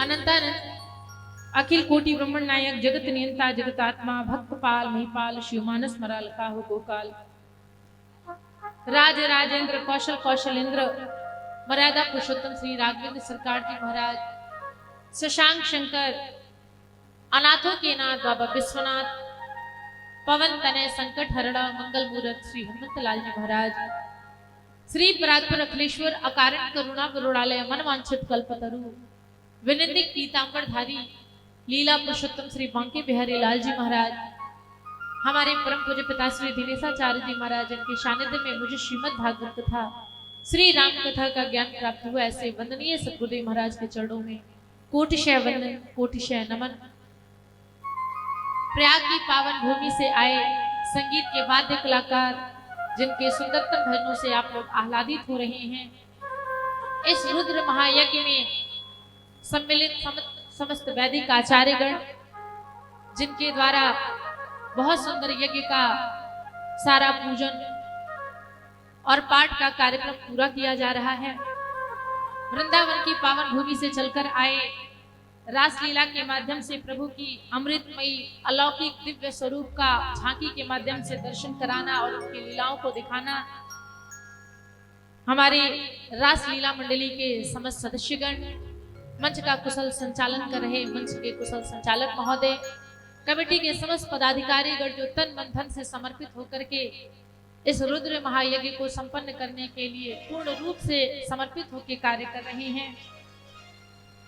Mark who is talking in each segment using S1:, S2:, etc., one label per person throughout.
S1: अनंतानंद अखिल कोटि ब्रह्मण नायक जगत नियंता जगतात्मा भक्तपाल महिपाल शिव मानस मराल काहु गोकाल राज राजेंद्र कौशल कौशलेंद्र मर्यादा पुरुषोत्तम श्री राघवेंद्र सरकार जी महाराज शशांक शंकर अनाथों के नाथ बाबा विश्वनाथ पवन तनय संकट हरणा मंगल मूर्त श्री हनुमत लाल जी महाराज श्री परात्पर अखिलेश्वर अकारण करुणा करुणालय मन वांछित कल्पतरु विनिंदिक पीतांबर धारी लीला पुरुषोत्तम श्री बांके बिहारी लाल जी महाराज हमारे परम पूज्य पिता श्री दिनेशाचार्य जी महाराज के सानिध्य में मुझे श्रीमद् भागवत कथा श्री राम कथा का ज्ञान प्राप्त हुआ। ऐसे वंदनीय सतगुरुदेव महाराज के चरणों में कोटिशय वंदन कोटिशय नमन। प्रयाग की पावन भूमि से आए संगीत के वाद्य कलाकार जिनके सुंदरतम भजनों से आप लोग आह्लादित हो रहे हैं, इस रुद्र महायज्ञ में सम्मिलित समस्त वैदिक आचार्यगण जिनके द्वारा बहुत सुंदर यज्ञ का सारा पूजन और पाठ का कार्यक्रम पूरा किया जा रहा है। वृंदावन की पावन भूमि से चलकर आए रासलीला के माध्यम से प्रभु की अमृतमयी अलौकिक दिव्य स्वरूप का झांकी के माध्यम से दर्शन कराना और उनकी लीलाओं को दिखाना हमारे रासलीला मंडली के समस्त सदस्यगण, मंच का कुशल संचालन कर रहे मंच के कुशल संचालक महोदय, कमेटी के समस्त पदाधिकारीगण जो तन मन धन से समर्पित होकर के इस रुद्र महायज्ञ को संपन्न करने के लिए पूर्ण रूप से समर्पित होकर कार्य कर रहे हैं।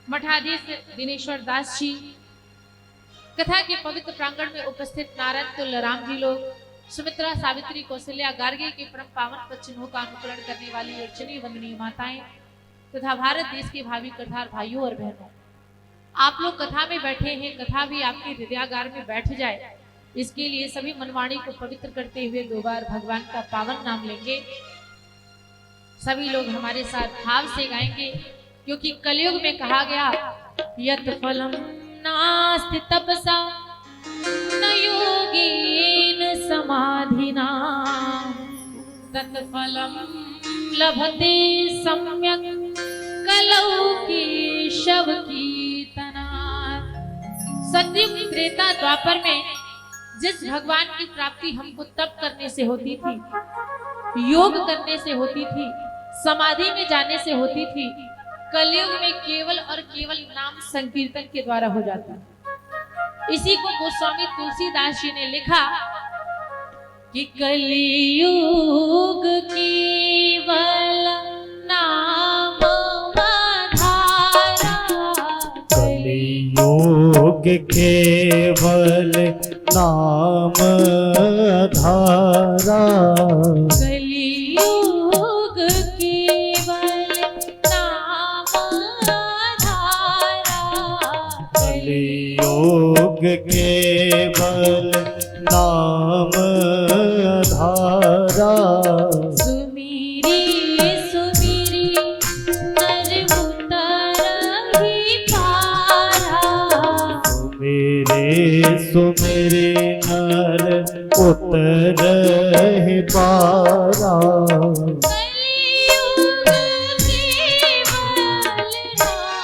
S1: मठाधीश दिनेश्वर दास जी, कथा के पवित्र प्रांगण में उपस्थित नारायण तुल्य राम जी लोग, सुमित्रा सावित्री कौशल्या गार्गे के परम पावन पद चिन्हों का अनुकरण करने वाली अर्चनीय वंदनीय माताएं तथा भारत देश के भावी कथार भाइयों और बहनों, आप लोग कथा में बैठे हैं, कथा भी आपके हृदयागार में बैठ जाए इसके लिए सभी मनवाणी को पवित्र करते हुए 2 बार भगवान का पावन नाम लेंगे। सभी लोग हमारे साथ भाव से गाएंगे, क्योंकि कलयुग में कहा गया यत् फलम नास्ति तपसा न योगेन समाधिना तत् फलम लभते सम्यक कलौ केशव कीर्तना। सतयुग त्रेता द्वापर में जिस भगवान की प्राप्ति हमको तप करने से होती थी, योग करने से होती थी, समाधि में जाने से होती थी, कलयुग में केवल और केवल नाम संकीर्तन के द्वारा हो जाता है। इसी को गोस्वामी तुलसीदास जी ने लिखा कि कलियुग केवल नाम आधारा,
S2: कलियुग केवल नाम आधारा,
S1: कलियुग केवल नाम आधारा,
S2: कलियुग केवल नाम आधारा।
S1: सुमिरी सुमिरी नर उतर ही पारा,
S2: सुमिरे सुमिरे नर उतर ही पारा।
S1: कलियुग केवल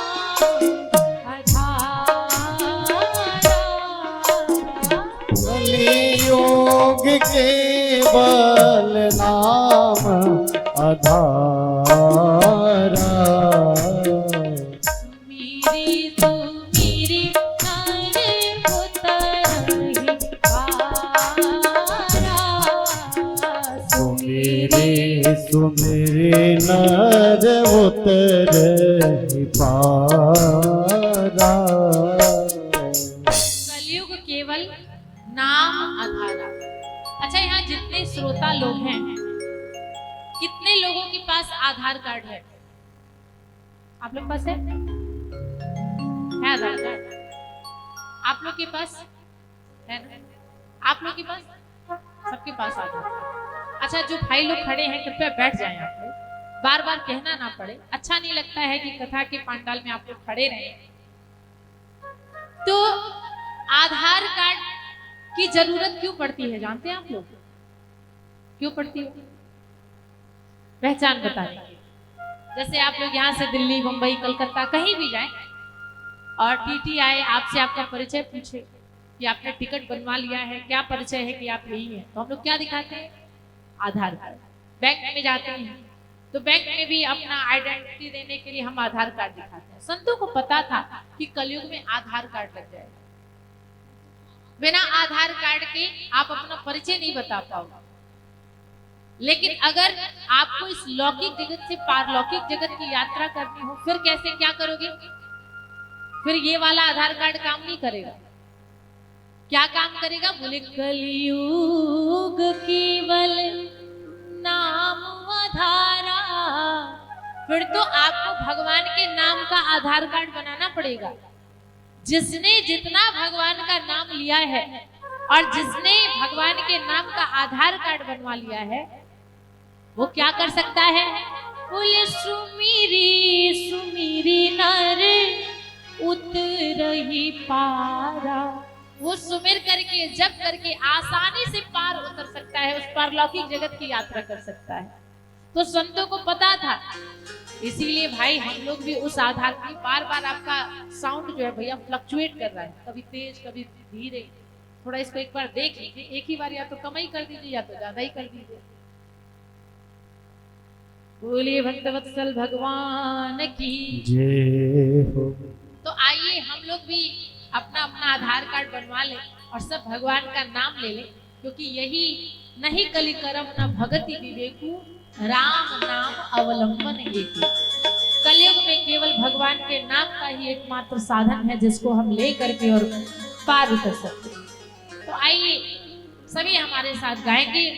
S1: नाम आधारा,
S2: कलियुग केवल नाम आधारा।
S1: सुमिरी सुमिरी नर उतर ही पारा,
S2: सुमिरे सुमिरे नर उतर ही पारा।
S1: कलयुग केवल नाम आधारा। अच्छा, यहाँ जितने श्रोता लोग हैं, कितने लोगों के पास आधार कार्ड है? आप लोग पास है आधार कार्ड? आप लोग के पास है ना? आप लोग के पास, सबके पास आधार कार्ड। अच्छा, जो भाई लोग खड़े हैं कृपया बैठ जाएं। आप लोग बार बार कहना ना पड़े, अच्छा नहीं लगता है कि कथा के पंडाल में आप लोग खड़े रहे। तो आधार कार्ड की जरूरत क्यों पड़ती है जानते हैं आप लोग? क्यों पड़ती है? पहचान बताने की। जैसे आप लोग यहाँ से दिल्ली, मुंबई, कलकत्ता कहीं भी जाएं, और टीटी आए आपसे आपका परिचय पूछे कि आपने टिकट बनवा लिया है, क्या परिचय है कि आप यही हैं, तो हम लोग क्या दिखाते हैं? आधार कार्ड। बैंक में जाते हैं तो बैंक में भी अपना आइडेंटिटी देने के लिए हम आधार कार्ड दिखाते हैं। संतों को पता था कि कलयुग में आधार कार्ड लग जाएगा, बिना आधार कार्ड के आप अपना परिचय नहीं बता पाओगे। लेकिन अगर आपको इस लौकिक जगत से पारलौकिक जगत की यात्रा करनी हो, फिर कैसे, क्या करोगे? फिर ये वाला आधार कार्ड काम नहीं करेगा। क्या काम करेगा? बोले कलयुग केवल नाम आधारा। फिर तो आपको भगवान के नाम का आधार कार्ड बनाना पड़ेगा। जिसने जितना भगवान का नाम लिया है और जिसने भगवान के नाम का आधार कार्ड बनवा लिया है, वो क्या कर सकता है? बोले सुमिरी सुमिरी नर उतरही पारा। वो सुमिर करके, जप करके आसानी से पार उतर सकता है, उस पारलौकिक जगत की यात्रा कर सकता है। तो संतों को पता था, इसीलिए भाई हम लोग भी उस आधार की, बार बार आपका साउंड जो है भैया फ्लक्चुएट कर रहा है, कभी तेज कभी धीरे, थोड़ा इसको एक बार देख लीजिए। एक ही बार या तो कम ही कर दीजिए या तो ज्यादा ही कर दीजिए। बोलिए भक्तवत्सल भगवान की
S2: जय हो।
S1: तो आइए हम लोग भी अपना अपना आधार कार्ड बनवा लें और सब भगवान का नाम ले लें, क्योंकि यही नहीं कलि करम न भगति विवेकु, राम नाम अवलंबन एकु। कलयुग में केवल भगवान के नाम का ही एकमात्र साधन है जिसको हम ले करके और पार उतर सकते हैं। तो आइए सभी हमारे साथ गाएंगे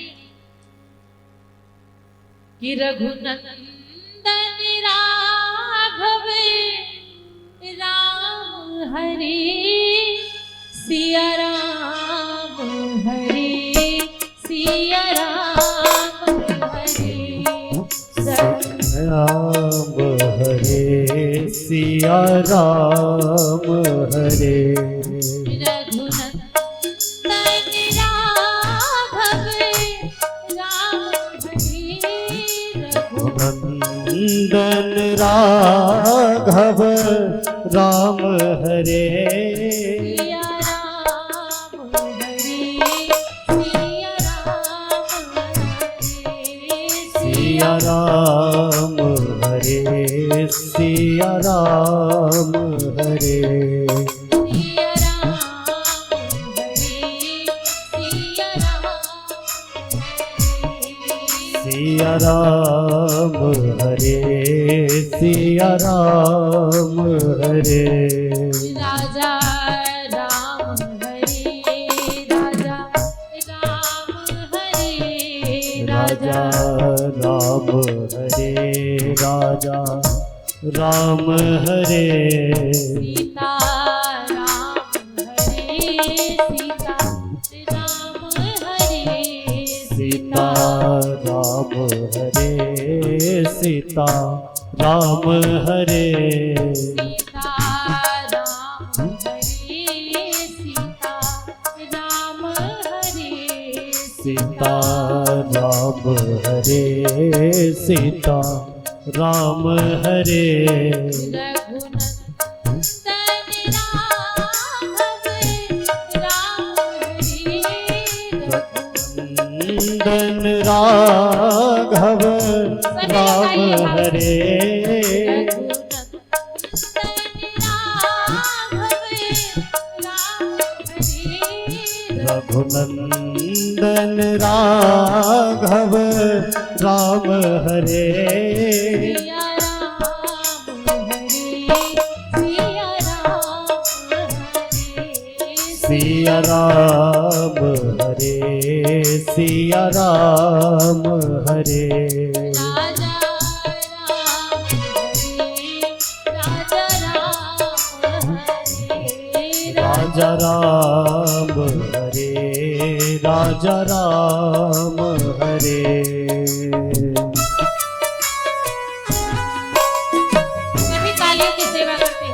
S1: कि रघुनंदन राघव राम हरि सिया राम हरि सिया राम हरि
S2: राम हरे सिया राम हरे।
S1: रघुनंदन राघव राम हरि
S2: नंदन राघव राम हरे
S1: सिया राम हरि सिया राम हरि
S2: सिया राम हरे सिया राम हरे सिया राम हरे सिया राम हरे।
S1: राजा राम हरे राजा राम हरे
S2: राजा राम हरे राजा राम हरे।
S1: सीता राम हरे सीता राम हरे
S2: सीता राम हरे सीता राम हरे
S1: सीता राम हरे सीता राम हरे
S2: सीता राम हरे सीता राम हरे।
S1: रघुनंदन राघव
S2: राम हरे रघुनंदन राघव राम हरे सिया राम हरे सिया राम हरे। राजा राम हरे राजा राम हरे।
S1: सभी कालियों की सेवा करते हैं।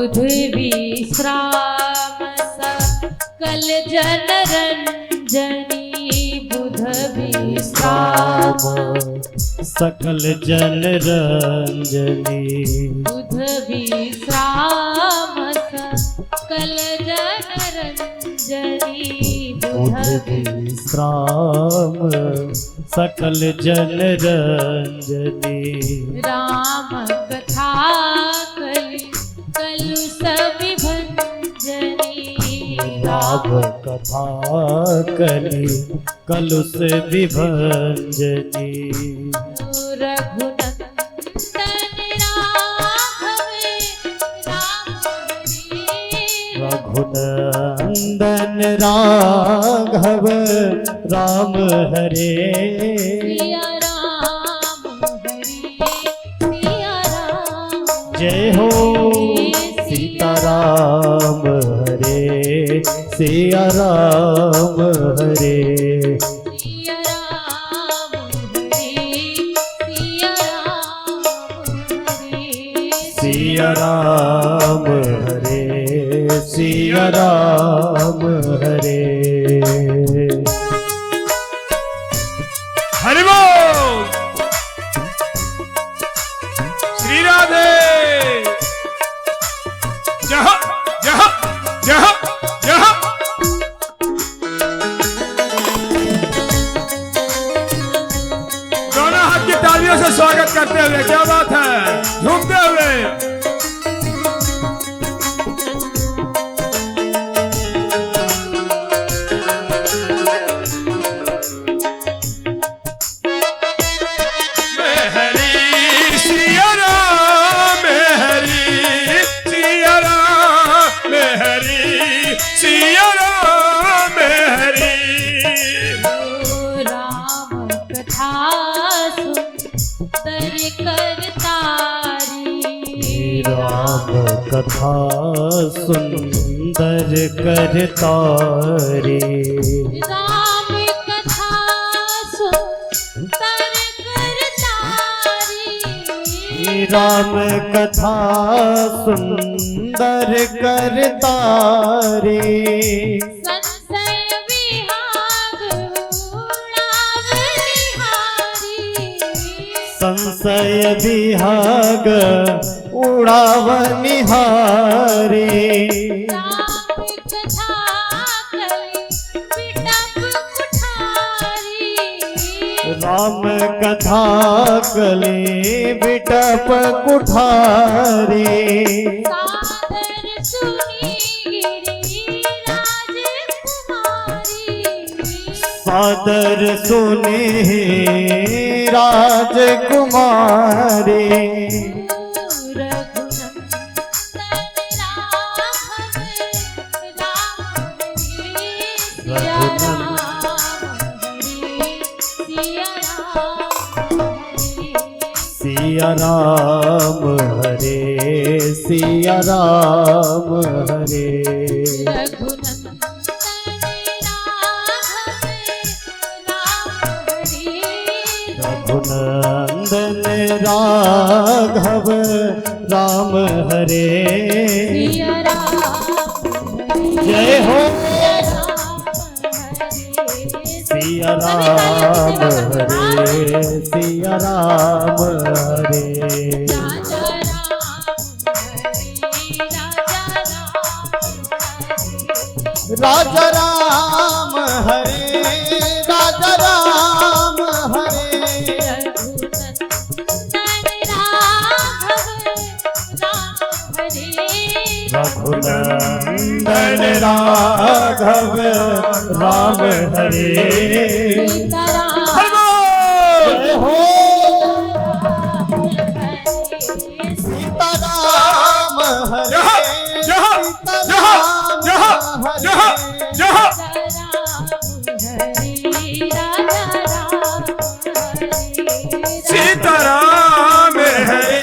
S1: बुध विश्राम सकल जन रंजनी बुध विश्राम
S2: सकल जन रंजनी
S1: बुध विश्राम सकल जन रंजनी
S2: बुध विश्राम सकल जन रंजनी
S1: राम कथा कलुष विभंजनी
S2: राम कथा कलुष विभंजनी रघुनंदन राघव राम हरे
S1: सिया राम
S2: जय हो सीताराम हरे सिया राम हरे
S1: सिया राम
S2: सिया राम हरे सिया राम हरे
S3: हरि बोल श्री राधे जय जय जय जय दोनों हाथ की तालियों से स्वागत करते हुए क्या बात है झूमते हुए
S2: कथा सुंदर करतारी
S1: राम कथा सुंदर करतारी
S2: राम कथा सुंदर करतारी
S1: संशय विहाग उड़ावनिहारी
S2: संशय विहाग उड़ावनिहारी राम कथा कले बिटप कुठारी
S1: सादर सुनी राजकुमारी
S2: सादर सुनी राजकुमारी सिया राम हरे सिया राम हरे रघुनंदन राघव राम हरे जय हो सिया राम हरे सिया राम हरे राजा राम हरे राजा राम हरे रघुनंदन राघव राम हरे हो सीताराम हरे
S3: सीताराम हरे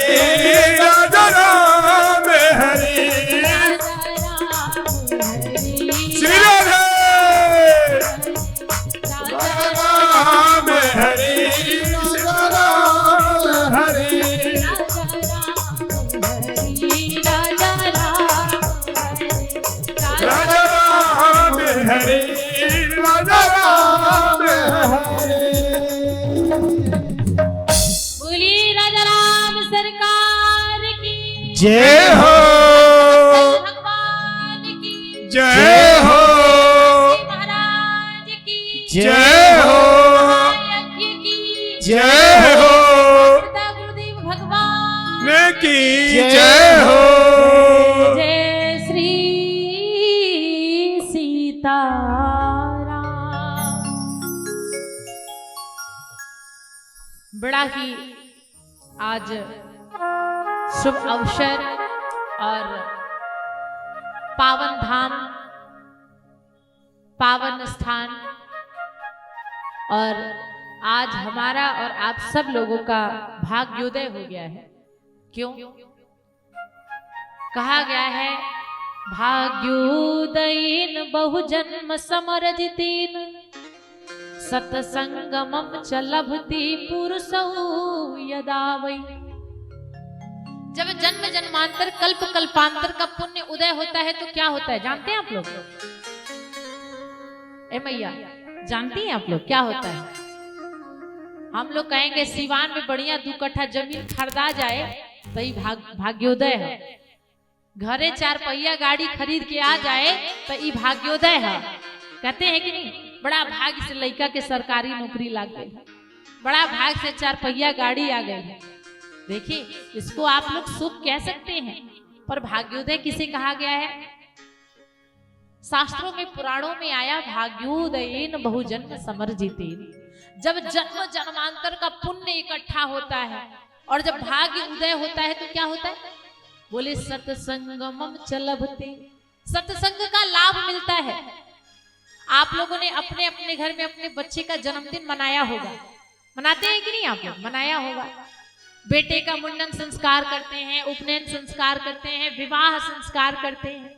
S3: राजा राम हरे श्री राधे राम हरे राम हरे हरे राजा राम हरे।
S1: बोलिए राजा राम सरकार की
S3: जय हो
S1: भगवान की
S3: जय हो
S1: महाराज की
S3: जय हो
S1: यज्ञ की
S3: जय हो
S1: गुरुदेव भगवान
S3: की जय हो।
S1: जय श्री सीताराम। बड़ा ही आज शुभ अवसर और पावन धाम, पावन स्थान, और आज हमारा और आप सब लोगों का भाग्योदय हो गया है। क्यों? कहा गया है भाग्योदयेन बहुजन्म समरजितेन सतसंगमं च लभते पुरुषौ यदा वै। जब जन्म जन्मांतर कल्प कल्पांतर का पुण्य उदय होता है तो क्या होता है जानते हैं आप लोग? ए मैया जानती हैं आप लोग क्या होता है? हम लोग कहेंगे सिवान में बढ़िया 2 कट्ठा जमीन खरीदा जाए तो ही भाग्योदय है। घरे 4 पहिया गाड़ी खरीद के आ जाए तो ये भाग्योदय है। कहते हैं कि नहीं? बड़ा भाग्य से लड़का के सरकारी नौकरी लग गई, बड़ा भाग्य से 4 पहिया गाड़ी आ गई है। देखिए इसको आप लोग सुख कह सकते हैं, पर भाग्योदय किसे कहा गया है? शास्त्रों में पुराणों में आया भाग्योदयेन बहुजन्म समरजितेन। जब जन्म जन्मांतर का पुण्य इकट्ठा होता है और जब भाग्य उदय होता है तो क्या होता है? बोले सत्संगमं च लभते। सत्संग का लाभ मिलता है। आप लोगों ने अपने अपने घर में अपने बच्चे का जन्मदिन मनाया होगा, मनाते हैं कि नहीं? आप लोग मनाया होगा। बेटे का मुंडन संस्कार करते हैं, उपनयन संस्कार करते हैं, विवाह संस्कार करते हैं।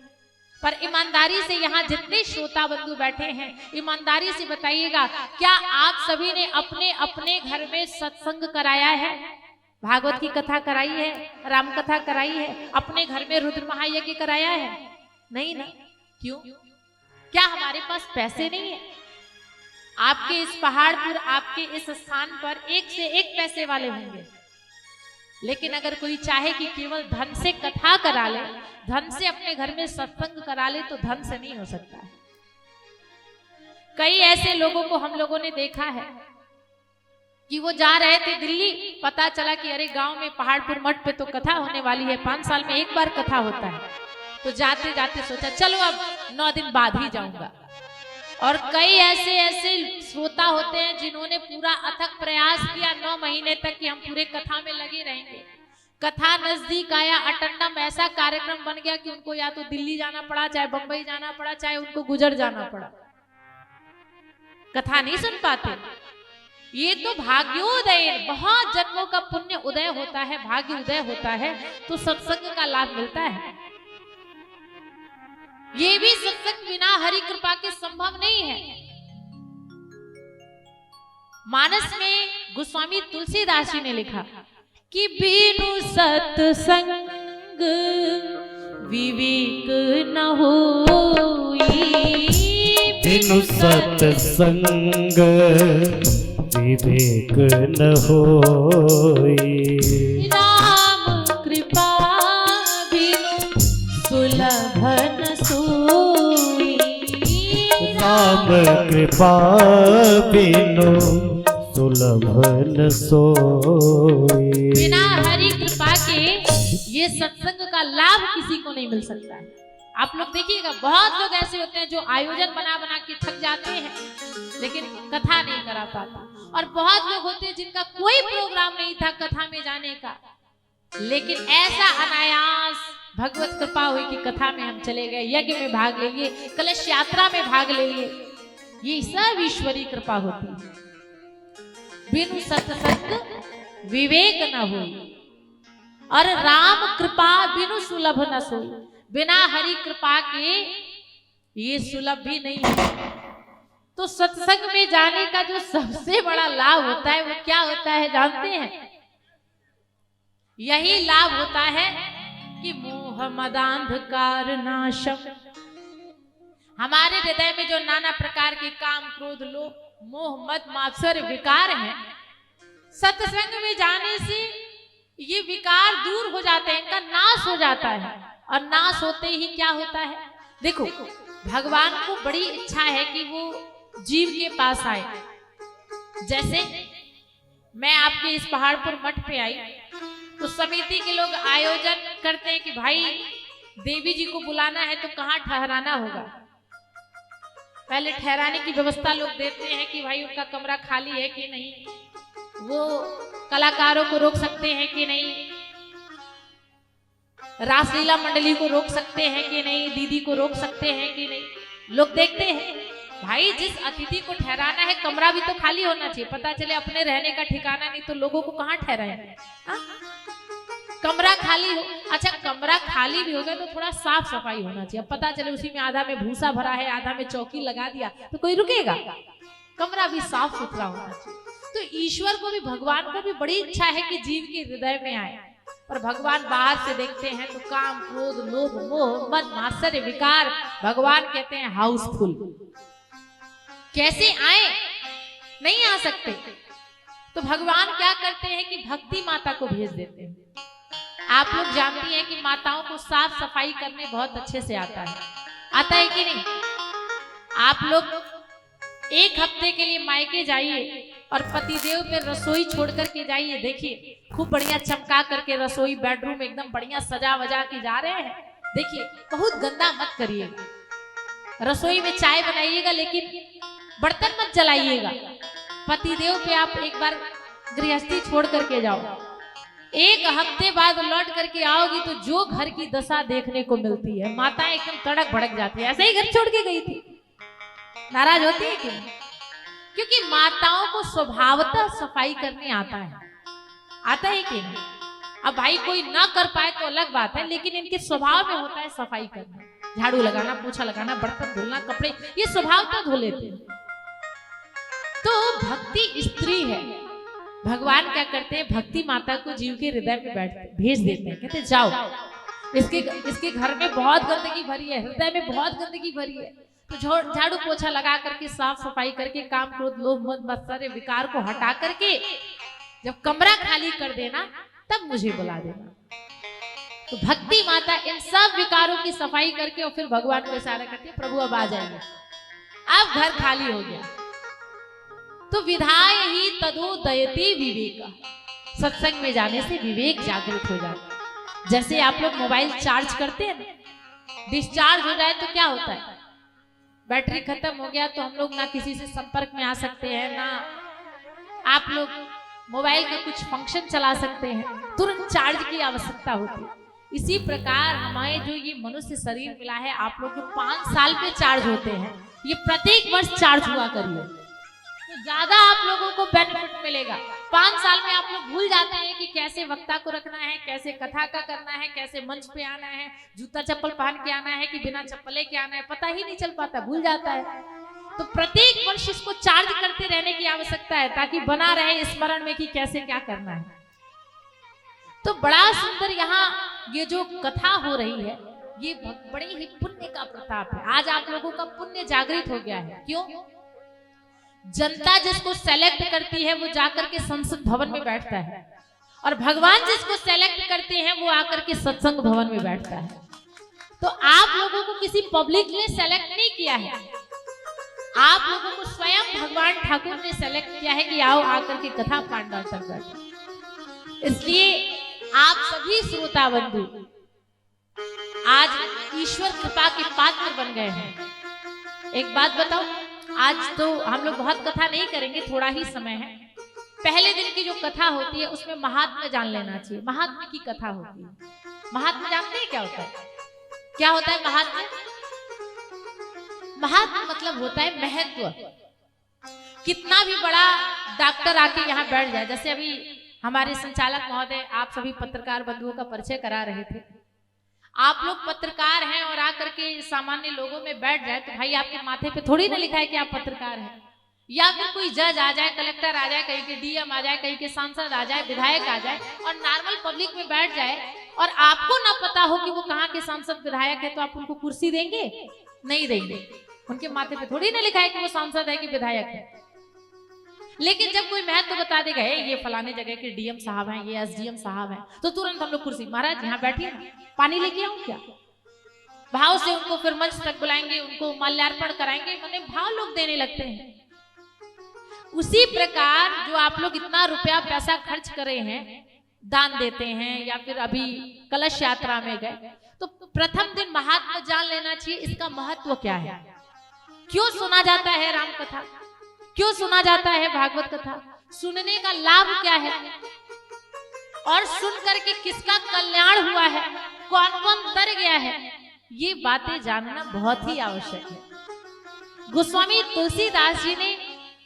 S1: पर ईमानदारी से यहाँ जितने श्रोता बंधु बैठे हैं, ईमानदारी से बताइएगा, क्या आप सभी ने अपने अपने घर में सत्संग कराया है? भागवत की कथा कराई है, राम कथा कराई है, अपने घर में रुद्र महायज्ञ कराया है? नहीं ना। क्यों? क्या हमारे पास पैसे नहीं है? आपके इस पहाड़ पर, आपके इस स्थान पर एक से एक पैसे वाले होंगे, लेकिन अगर कोई चाहे कि केवल धन से कथा करा ले, धन से अपने घर में सत्संग करा ले, तो धन से नहीं हो सकता है। कई ऐसे लोगों को हम लोगों ने देखा है कि वो जा रहे थे दिल्ली, पता चला कि अरे गांव में पहाड़पुर मठ पे तो कथा होने वाली है, 5 साल में एक बार कथा होता है। तो जाते जाते सोचा चलो अब 9 दिन बाद ही जाऊंगा। और कई ऐसे ऐसे श्रोता होते हैं जिन्होंने पूरा अथक प्रयास किया 9 महीने तक कि हम पूरे कथा में लगे रहेंगे। कथा नजदीक आया, अटेंडम ऐसा कार्यक्रम बन गया कि उनको या तो दिल्ली जाना पड़ा, चाहे बंबई जाना पड़ा, चाहे उनको गुजर जाना पड़ा, कथा नहीं सुन पाते। ये तो भाग्योदय, बहुत जन्मों का पुण्य उदय होता है, भाग्य उदय होता है तो सत्संग का लाभ मिलता है। ये भी सत्संग बिना हरि कृपा के संभव नहीं है। मानस में गोस्वामी तुलसीदास जी ने लिखा कि बिनु सत्संग विवेक न होई,
S2: बिनु सत्संग विवेक न होई,
S1: राम कृपा बिनु सुलभ न सोई,
S2: राम कृपा बिनु सुलभ न सोई।
S1: बिना हरि कृपा के ये सत्संग का लाभ किसी को नहीं मिल सकता है। आप लोग देखिएगा, बहुत लोग ऐसे होते हैं जो आयोजन बना बना के थक जाते हैं लेकिन कथा नहीं करा पाता, और बहुत लोग होते हैं जिनका कोई प्रोग्राम नहीं था कथा में जाने का, लेकिन ऐसा अनायास भगवत कृपा हुई कि कथा में हम चले गए, यज्ञ में भाग लेंगे, कलश यात्रा में भाग लेंगे। ये सब ईश्वरी कृपा होती है। बिनु सत्संग विवेक न होई, और राम कृपा बिनु सुलभ न सोई। बिना हरि कृपा के ये सुलभ भी नहीं है। तो सत्संग में जाने का जो सबसे बड़ा लाभ होता है वो क्या होता है जानते हैं? यही लाभ होता है कि मोह मदांधकार नाशम, हमारे हृदय में जो नाना प्रकार के काम, क्रोध, लोभ, मोह, मद, मात्सर्य विकार हैं, सत्संग में जाने से ये विकार दूर हो जाते हैं, इनका नाश हो जाता है। और नाश होते ही क्या होता है, देखो भगवान को बड़ी इच्छा है कि वो जीव के पास आए। जैसे मैं आपके इस पहाड़पुर मठ पे आई तो समिति के लोग आयोजन करते हैं कि भाई देवी जी को बुलाना है तो कहाँ ठहराना होगा। पहले ठहराने की व्यवस्था लोग देते हैं कि भाई उनका कमरा खाली है कि नहीं, वो कलाकारों को रोक सकते हैं कि नहीं, रासलीला मंडली को रोक सकते हैं कि नहीं, दीदी को रोक सकते हैं कि नहीं। लोग देखते हैं भाई जिस अतिथि को ठहराना है कमरा भी तो खाली होना चाहिए, पता चले अपने रहने का ठिकाना नहीं तो लोगों को कहाँ ठहराए। कमरा खाली हो, अच्छा कमरा खाली भी होगा तो थोड़ा साफ सफाई होना चाहिए। अब पता चले उसी में आधा में भूसा भरा है, आधा में चौकी लगा दिया तो कोई रुकेगा। कमरा भी साफ सुथरा होना चाहिए। तो ईश्वर को भी, भगवान को भी बड़ी इच्छा है कि जीव के हृदय में आए, पर भगवान बाहर से देखते हैं तो काम, क्रोध, लोभ, मोह, मद, मात्सर्य विकार, भगवान कहते हैं हाउसफुल। कैसे आए, नहीं आ सकते। तो भगवान क्या करते हैं कि भक्ति माता को भेज देते हैं। आप लोग जानती हैं कि माताओं को साफ सफाई करने बहुत अच्छे से आता है कि नहीं। आप लोग एक हफ्ते के लिए मायके जाइए और पतिदेव पे रसोई छोड़ करके जाइए, देखिए खूब बढ़िया चमका करके रसोई बेडरूम एकदम बढ़िया सजा वजा के जा रहे हैं। देखिए बहुत गंदा मत करिएगा, रसोई में चाय बनाइएगा लेकिन बर्तन मत जलाइएगा। पतिदेव पे आप एक बार गृहस्थी छोड़ करके जाओ, एक हफ्ते बाद लौट करके आओगी तो जो घर की दशा देखने को मिलती है, माताएं एकदम तड़क भड़क जाती है। ऐसे ही घर छोड़ के गई थी, नाराज होती है क्यों? क्योंकि माताओं को स्वभावतः सफाई करने आता है कि नहीं। अब भाई कोई ना कर पाए तो अलग बात है, लेकिन इनके स्वभाव में होता है सफाई करना, झाड़ू लगाना, पोछा लगाना, बर्तन धुलना, कपड़े, ये स्वभावतः धो लेते हैं। तो भक्ति स्त्री है, भगवान क्या करते हैं, भक्ति माता को जीव के हृदय में भेज देते हैं। कहते जाओ, इसके घर में बहुत गंदगी भरी है, हृदय में बहुत गंदगी भरी है, तो झाड़ू पोछा लगा करके साफ सफाई करके काम, क्रोध, लोभ, मद, मात्सर्य विकार को हटा करके जब कमरा खाली कर देना तब मुझे बुला देना। तो भक्ति माता इन सब विकारों की सफाई करके और फिर भगवान को इशारा करती है, प्रभु अब आ जाएंगे, अब घर खाली हो गया। तो विधाय ही तदोदयते विवेक, सत्संग में जाने से विवेक जागृत हो जाता है। जैसे आप लोग मोबाइल चार्ज करते हैं ना, डिस्चार्ज हो जाए तो क्या होता है, बैटरी खत्म हो गया तो हम लोग ना किसी से संपर्क में आ सकते हैं, ना आप लोग मोबाइल का कुछ फंक्शन चला सकते हैं, तुरंत चार्ज की आवश्यकता होती है। इसी प्रकार हमें जो ये मनुष्य शरीर मिला है, आप लोग जो 5 साल पे चार्ज होते हैं, ये प्रत्येक वर्ष चार्ज हुआ करिए तो ज्यादा आप लोगों को बेनिफिट मिलेगा। 5 साल में आप लोग भूल जाते हैं कि कैसे वक्ता को रखना है, कैसे कथा का करना है, कैसे मंच पे आना है, जूता चप्पल पहन के आना है कि बिना चप्पले के आना है, पता ही नहीं चल पाता, भूल जाता है। तो प्रत्येक वर्ष इसको चार्ज करते रहने की आवश्यकता है ताकि बना रहे स्मरण में कि कैसे क्या करना है। तो बड़ा सुंदर यहाँ ये जो कथा हो रही है, ये बड़े ही पुण्य का प्रताप है। आज आप लोगों का पुण्य जागृत हो गया है। क्यों? जनता जिसको सेलेक्ट करती है वो जाकर के संसद भवन में बैठता है, और भगवान जिसको सेलेक्ट करते हैं वो आकर के सत्संग भवन में बैठता है। तो आप लोगों को किसी पब्लिक ने सेलेक्ट नहीं किया है, आप लोगों को स्वयं भगवान ठाकुर ने सेलेक्ट किया है कि आओ आकर के कथा पांडव तक बैठो। इसलिए आप सभी श्रोता बंधु आज ईश्वर कृपा के पात्र बन गए हैं। एक बात बताओ, आज तो हम लोग बहुत कथा नहीं करेंगे, थोड़ा ही समय है। पहले दिन की जो कथा होती है उसमें महात्म्य जान लेना चाहिए। महात्म्य की कथा होती है। महात्म्य जानते हैं क्या होता है? क्या होता है महात्म्य? महात्म्य मतलब होता है महत्व। कितना भी बड़ा डॉक्टर आके यहाँ बैठ जाए, जैसे अभी हमारे संचालक महोदय आप सभी पत्रकार बंधुओं का परिचय करा रहे थे, आप लोग पत्रकार हैं और आकर के सामान्य लोगों में बैठ जाए तो भाई आपके माथे पे थोड़ी ना लिखा है कि आप पत्रकार हैं। या फिर कोई जज आ जाए, कलेक्टर आ जाए, कहीं के डीएम आ जाए, कहीं के सांसद आ जाए, विधायक आ जाए और नॉर्मल पब्लिक में बैठ जाए और आपको ना पता हो कि वो कहाँ के सांसद विधायक है, तो आप उनको कुर्सी देंगे? नहीं देंगे। उनके माथे पे थोड़ी ना लिखा है कि वो सांसद है कि विधायक है। लेकिन जब कोई महत्व तो बता देगा ये फलाने जगह के डीएम साहब हैं, ये एसडीएम साहब हैं, तो तुरंत हम लोग कुर्सी, महाराज यहाँ बैठिए, पानी लेके आऊं क्या, भाव से उनको फिर मंच तक बुलाएंगे, उनको माल्यार्पण कराएंगे, मैंने भाव लोग देने लगते हैं। उसी प्रकार जो आप लोग इतना रुपया पैसा खर्च करे हैं, दान देते हैं, या फिर अभी कलश यात्रा में गए, तो प्रथम दिन महात्मा जान लेना चाहिए इसका महत्व क्या है, क्यों सुना जाता है राम कथा, क्यों सुना जाता है भागवत कथा, सुनने का लाभ क्या है, और सुन करके किसका कल्याण हुआ है, कौन कौन तर गया है, ये बातें जानना बहुत ही आवश्यक है। गोस्वामी तुलसीदास जी ने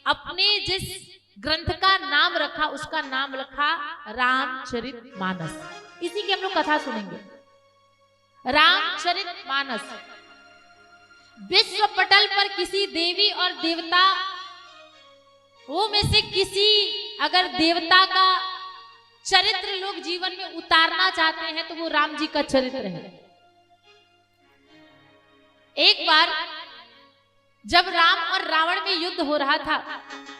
S1: अपने जिस ग्रंथ का नाम रखा उसका नाम रखा रामचरितमानस। इसी की हम लोग कथा सुनेंगे, रामचरितमानस। विश्व पटल पर किसी देवी और देवता वो में से किसी अगर देवता का चरित्र लोग जीवन में उतारना चाहते हैं तो वो राम जी का चरित्र है। एक बार जब राम और रावण में युद्ध हो रहा था,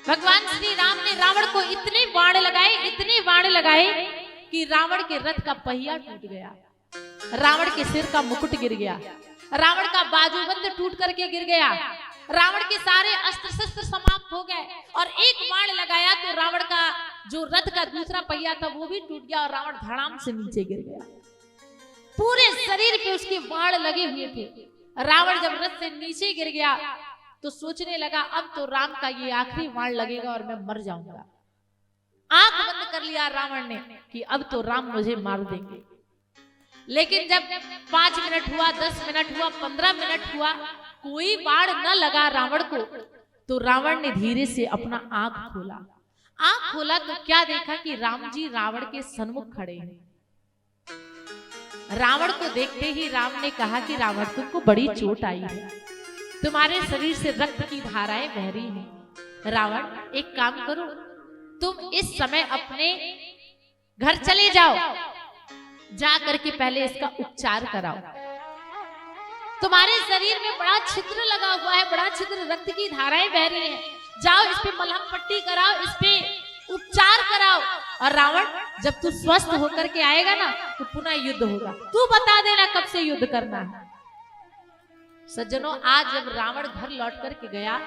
S1: भगवान श्री राम ने रावण को इतने बाण लगाए कि रावण के रथ का पहिया टूट गया, रावण के सिर का मुकुट गिर गया, रावण का बाजूबंद टूट करके गिर गया, रावण के सारे अस्त्र शस्त्र समाप्त हो गए, और एक बाण लगाया तो रावण का जो रथ का दूसरा पहिया था वो भी टूट गया और रावण धड़ाम से नीचे गिर गया। पूरे शरीर पे उसके बाण लगे हुए थे। रावण जब रथ से नीचे गिर गया तो सोचने लगा अब तो राम का ये आखिरी बाण लगेगा और मैं मर जाऊंगा। आंख बंद कर लिया रावण ने कि अब तो राम मुझे मार देंगे। लेकिन जब 5 मिनट हुआ, 10 मिनट हुआ, 15 मिनट हुआ, कोई बाण न लगा रावण को, तो रावण ने धीरे से अपना आंख खोला। आंख खोला तो क्या देखा कि राम जी रावण के सन्मुख खड़े हैं। रावण को देखते ही राम ने कहा कि रावण तुमको बड़ी चोट आई है, तुम्हारे शरीर से रक्त की धाराएं बह रही हैं। रावण एक काम करो, तुम इस समय अपने घर चले जाओ, जा करके पहले इसका उपचार कराओ। तुम्हारे शरीर में बड़ा छिद्र लगा हुआ है, बड़ा छिद्र, रक्त की धाराएं बह रही हैं, जाओ इस पे मलहम पट्टी कराओ, इस पे उपचार कराओ। और रावण जब तू स्वस्थ होकर के आएगा ना तो पुनः युद्ध होगा, तू बता देना कब से युद्ध करना है। सज्जनों, आज जब रावण घर लौट करके गया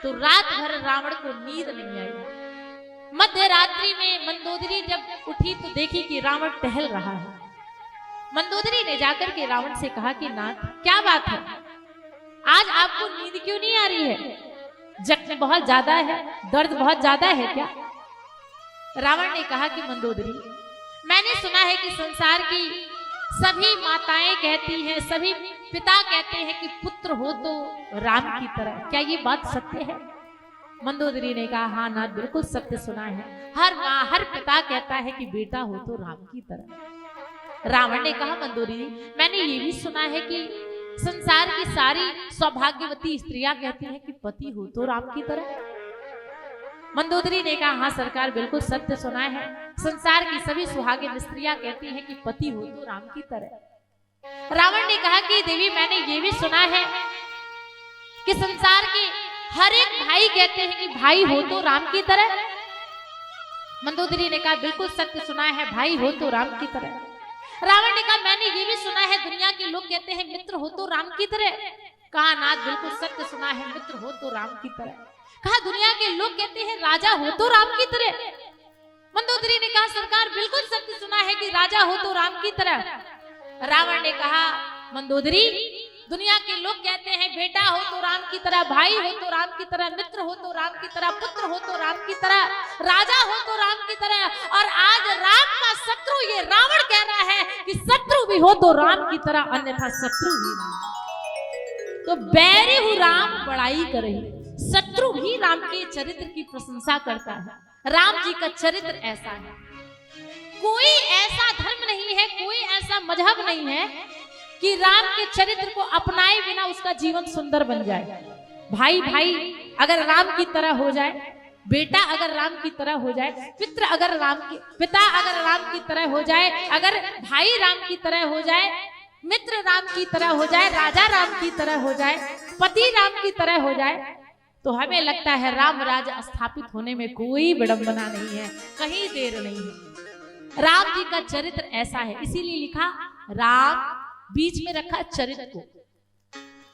S1: तो रात भर रावण को नींद नहीं आई। मध्य रात्रि में मंदोदरी जब उठी तो देखी कि रावण टहल रहा है। मंदोदरी ने जाकर के रावण से कहा कि नाथ क्या बात है, आज आपको नींद क्यों नहीं आ रही है, जख्म बहुत ज्यादा है, दर्द बहुत ज्यादा है क्या? रावण ने कहा कि मंदोदरी, मैंने सुना है कि संसार की सभी माताएं कहती हैं, सभी पिता कहते हैं कि पुत्र हो तो राम की तरह, क्या ये बात सत्य है? मंदोदरी ने कहा हाँ नाथ, बिल्कुल सत्य सुना है, हर माँ हर पिता कहता है कि बेटा हो तो राम की तरह। रावण ने कहा मंदोदरी, मैंने ये भी सुना है कि संसार की सारी सौभाग्यवती स्त्रियां कहती हैं कि पति हो तो राम की तरह। मंदोदरी ने कहा हाँ सरकार, बिल्कुल सत्य सुना है, संसार की सभी सुहागिन स्त्रियां कहती हैं कि पति हो तो राम की तरह। रावण ने कहा कि देवी, मैंने ये भी सुना है कि संसार के हर एक भाई कहते हैं कि भाई हो तो राम की तरह। मंदोदरी ने कहा बिल्कुल सत्य सुना है, भाई हो तो राम की तरह। रावण ने कहा मैंने ये भी सुना है दुनिया के लोग कहते हैं मित्र हो तो राम की तरह। कहा नाथ, बिल्कुल सत्य सुना है, मित्र हो तो राम की तरह। कहा दुनिया के लोग कहते हैं राजा हो तो राम की तरह। मंदोदरी ने कहा सरकार, बिल्कुल सत्य सुना है कि राजा हो तो राम की तरह। रावण ने कहा मंदोदरी, दुनिया के लोग कहते हैं बेटा हो तो राम की तरह, भाई हो तो राम की तरह, मित्र हो तो राम की तरह, पुत्र हो तो राम की तरह, राजा हो तो राम की तरह। और आज राम का शत्रु ये रावण कह रहा है कि शत्रु भी हो तो राम की तरह, अन्यथा शत्रु भी राम। तो बैरी हूँ राम बड़ाई करे, शत्रु भी राम के चरित्र की प्रशंसा करता है। राम जी का चरित्र ऐसा है, कोई ऐसा धर्म नहीं है, कोई ऐसा मजहब नहीं है कि राम के चरित्र को अपनाए बिना उसका जीवन सुंदर बन जाए। भाई भाई अगर राम की तरह हो जाए, बेटा अगर राम की तरह हो जाए, पिता अगर राम की तरह हो जाए, अगर भाई राम की तरह हो जाए, मित्र राम की तरह हो जाए, राजा राम की तरह हो जाए, पति राम की तरह हो जाए तो हमें लगता है राम राज्य स्थापित होने में कोई विडंबना नहीं है, कहीं देर नहीं है। राम जी का चरित्र ऐसा है, इसीलिए लिखा राम, बीच में रखा चरित्र को।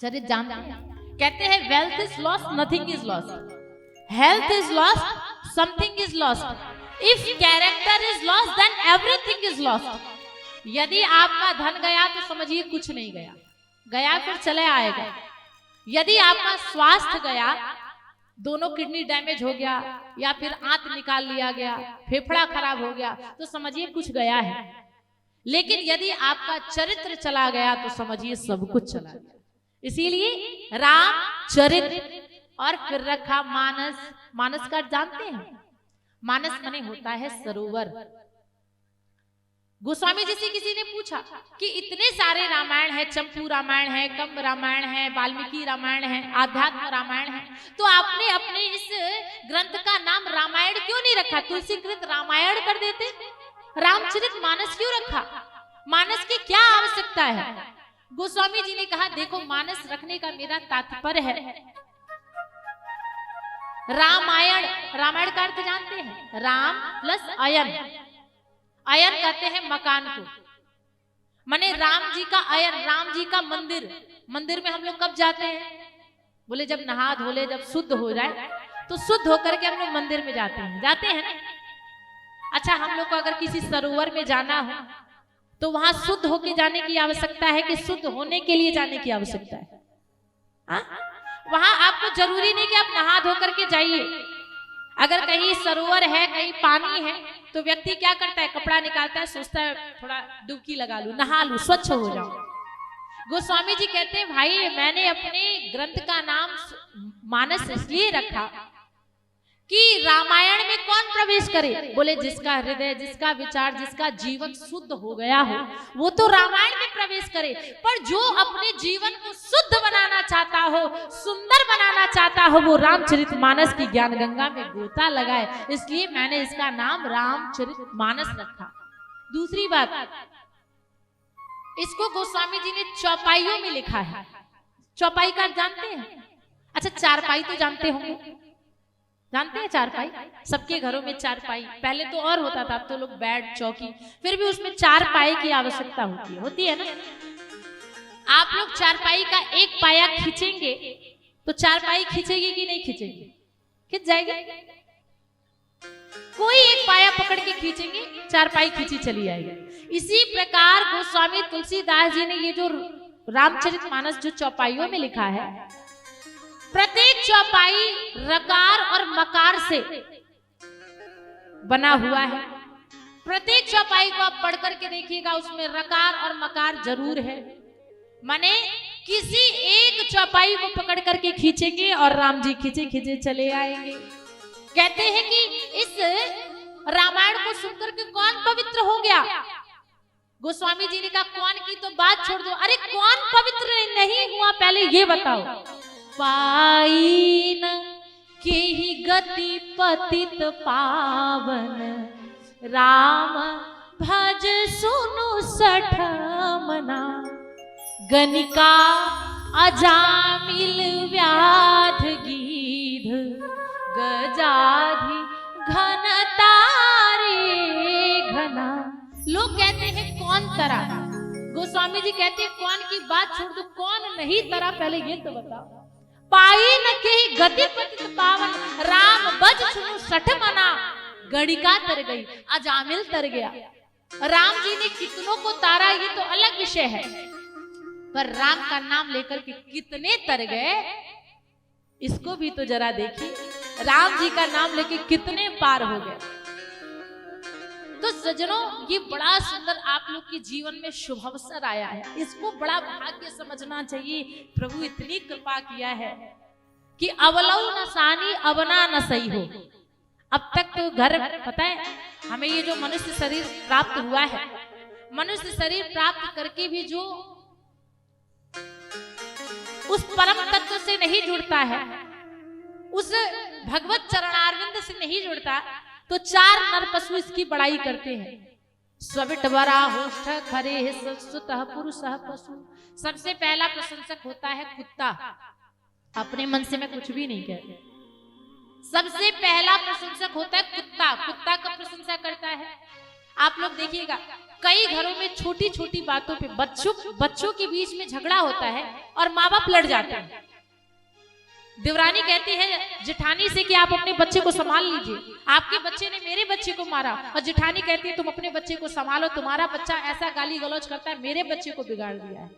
S1: चरित्र जानते हैं, कहते हैं wealth is lost, nothing is lost, health is lost, something is lost, if character is lost then everything is lost. यदि आपका धन गया तो समझिए कुछ नहीं गया, गया फिर चले आएगा। यदि आपका स्वास्थ्य गया, दोनों किडनी डैमेज हो गया या फिर आंत निकाल लिया गया, फेफड़ा खराब हो गया, तो समझिए कुछ गया है। लेकिन यदि आपका चरित्र चला गया तो समझिए सब कुछ चला गया। इसीलिए राम चरित्र, और फिर रखा मानस। मानस का जानते हैं, मानस माने होता है सरोवर। गोस्वामी जी से किसी ने पूछा कि इतने सारे रामायण है, चंपू रामायण है, कंब रामायण है, वाल्मीकि रामायण है, आध्यात्म रामायण है, तो आपने अपने इस ग्रंथ का नाम रामायण क्यों नहीं रखा? तुलसीकृत रामायण कर देते, रामचरित मानस क्यों रखा? मानस की क्या आवश्यकता है? गोस्वामी जी ने कहा देखो, मानस रखने का मेरा तात्पर्य है रामायण। रामायण का अर्थ जानते हैं, राम प्लस अयन। अयन कहते हैं मकान को, माने राम जी का अयन, राम जी का मंदिर। मंदिर में हम लोग कब जाते हैं? बोले जब नहा धो ले, जब शुद्ध हो जाए तो शुद्ध होकर के हम लोग मंदिर में जाते हैं, जाते हैं ना। अच्छा, हम लोग को अगर किसी सरोवर में जाना हो तो वहां शुद्ध होके जाने की आवश्यकता है कि शुद्ध होने के लिए जाने की आवश्यकता है? वहां आपको जरूरी नहीं कि आप नहा धो करके जाइए। अगर कहीं सरोवर है, कहीं पानी है, तो व्यक्ति क्या करता है? कपड़ा निकालता है, सोचता है थोड़ा डुबकी लगा लूं, नहा लूं, स्वच्छ हो जाऊं। गोस्वामी जी कहते हैं भाई, मैंने अपने ग्रंथ का नाम मानस इसलिए रखा कि रामायण में कौन प्रवेश करे? बोले जिसका हृदय, जिसका विचार, जिसका जीवन शुद्ध हो गया हो वो तो रामायण में प्रवेश करे। पर जो अपने जीवन को शुद्ध बनाना चाहता हो, सुंदर बनाना चाहता हो, वो रामचरितमानस की ज्ञान गंगा में गोता लगाए। इसलिए मैंने इसका नाम रामचरितमानस रखा। दूसरी बात, इसको गोस्वामी जी ने चौपाइयों में लिखा है। चौपाई का जानते हैं? अच्छा, चारपाई तो जानते होंगे, जानते हैं चारपाई? सबके घरों में चारपाई, पहले तो और होता था, अब तो लोग बेड, चौकी, फिर भी उसमें चारपाई की आवश्यकता होती है ना। आप लोग चारपाई का एक पाया खींचेंगे तो चारपाई खींचेगी कि नहीं खींचेगी? खींच जाएगी। कोई एक पाया पकड़ के खींचेंगे, चारपाई खींची चली आएगी। इसी प्रकार गोस्वामी तुलसीदास जी ने ये जो रामचरितमानस जो चौपाइयों में लिखा है, प्रत्येक चौपाई रकार और मकार से बना हुआ है। प्रत्येक चौपाई को आप पढ़ करके देखिएगा, उसमें रकार और मकार जरूर है। माने किसी एक चौपाई को पकड़ करके खींचेंगे और राम जी खींचे खींचे चले आएंगे। कहते हैं कि इस रामायण को सुनकर के कौन पवित्र हो गया? गोस्वामी जी ने कहा कौन की तो बात छोड़ दो, अरे कौन पवित्र नहीं हुआ पहले ये बताओ। पाई न के ही गति पतित पावन, राम भज सुनु सठ मना, गनिका अजामिल व्याध गीध, गजाधि घन तारे घना। लोग कहते हैं कौन तरा, गोस्वामी जी कहते हैं कौन की बात छोड़ दो, कौन नहीं तरा पहले ये तो बताओ। पाई न के गति पतित पावन, राम बज सुनु सठ मना, गणिका तर गई, अजामिल तर गया। राम जी ने कितनों को तारा ये तो अलग विषय है, पर राम का नाम लेकर के कितने तर गए इसको भी तो जरा देखिए। राम जी का नाम लेके कितने पार हो गए। तो सज्जनों, ये बड़ा सुंदर आप लोग के जीवन में शुभ अवसर आया है, इसको बड़ा भाग्य समझना चाहिए। प्रभु इतनी कृपा किया है कि अवलौ न सानी अवना न सही हो। अब तक तो घर, पता है हमें ये जो मनुष्य शरीर प्राप्त हुआ है, मनुष्य शरीर प्राप्त करके भी जो उस परम तत्व से नहीं जुड़ता है, उस भगवत चरणारविंद से नहीं जुड़ता, तो चार नर पशु इसकी बड़ाई करते हैं। स्विट वरा होष्ठ खरे सुतः पुरुषः पशु। सबसे पहला प्रशंसक होता है कुत्ता। अपने मन से मैं कुछ भी नहीं कहती। सबसे पहला प्रशंसक होता है कुत्ता। कुत्ता कब प्रशंसा करता है? आप लोग देखिएगा, कई घरों में छोटी छोटी बातों पे बच्चों के बीच में झगड़ा होता है और माँ बाप लड़ जाते हैं। देवरानी कहती है जेठानी से कि आप अपने बच्चे को संभाल लीजिए, आपके बच्चे ने मेरे बच्चे को मारा। और जेठानी कहती है तुम अपने बच्चे को संभालो, तुम्हारा बच्चा ऐसा गाली गलौज करता है, मेरे बच्चे को बिगाड़ दिया है।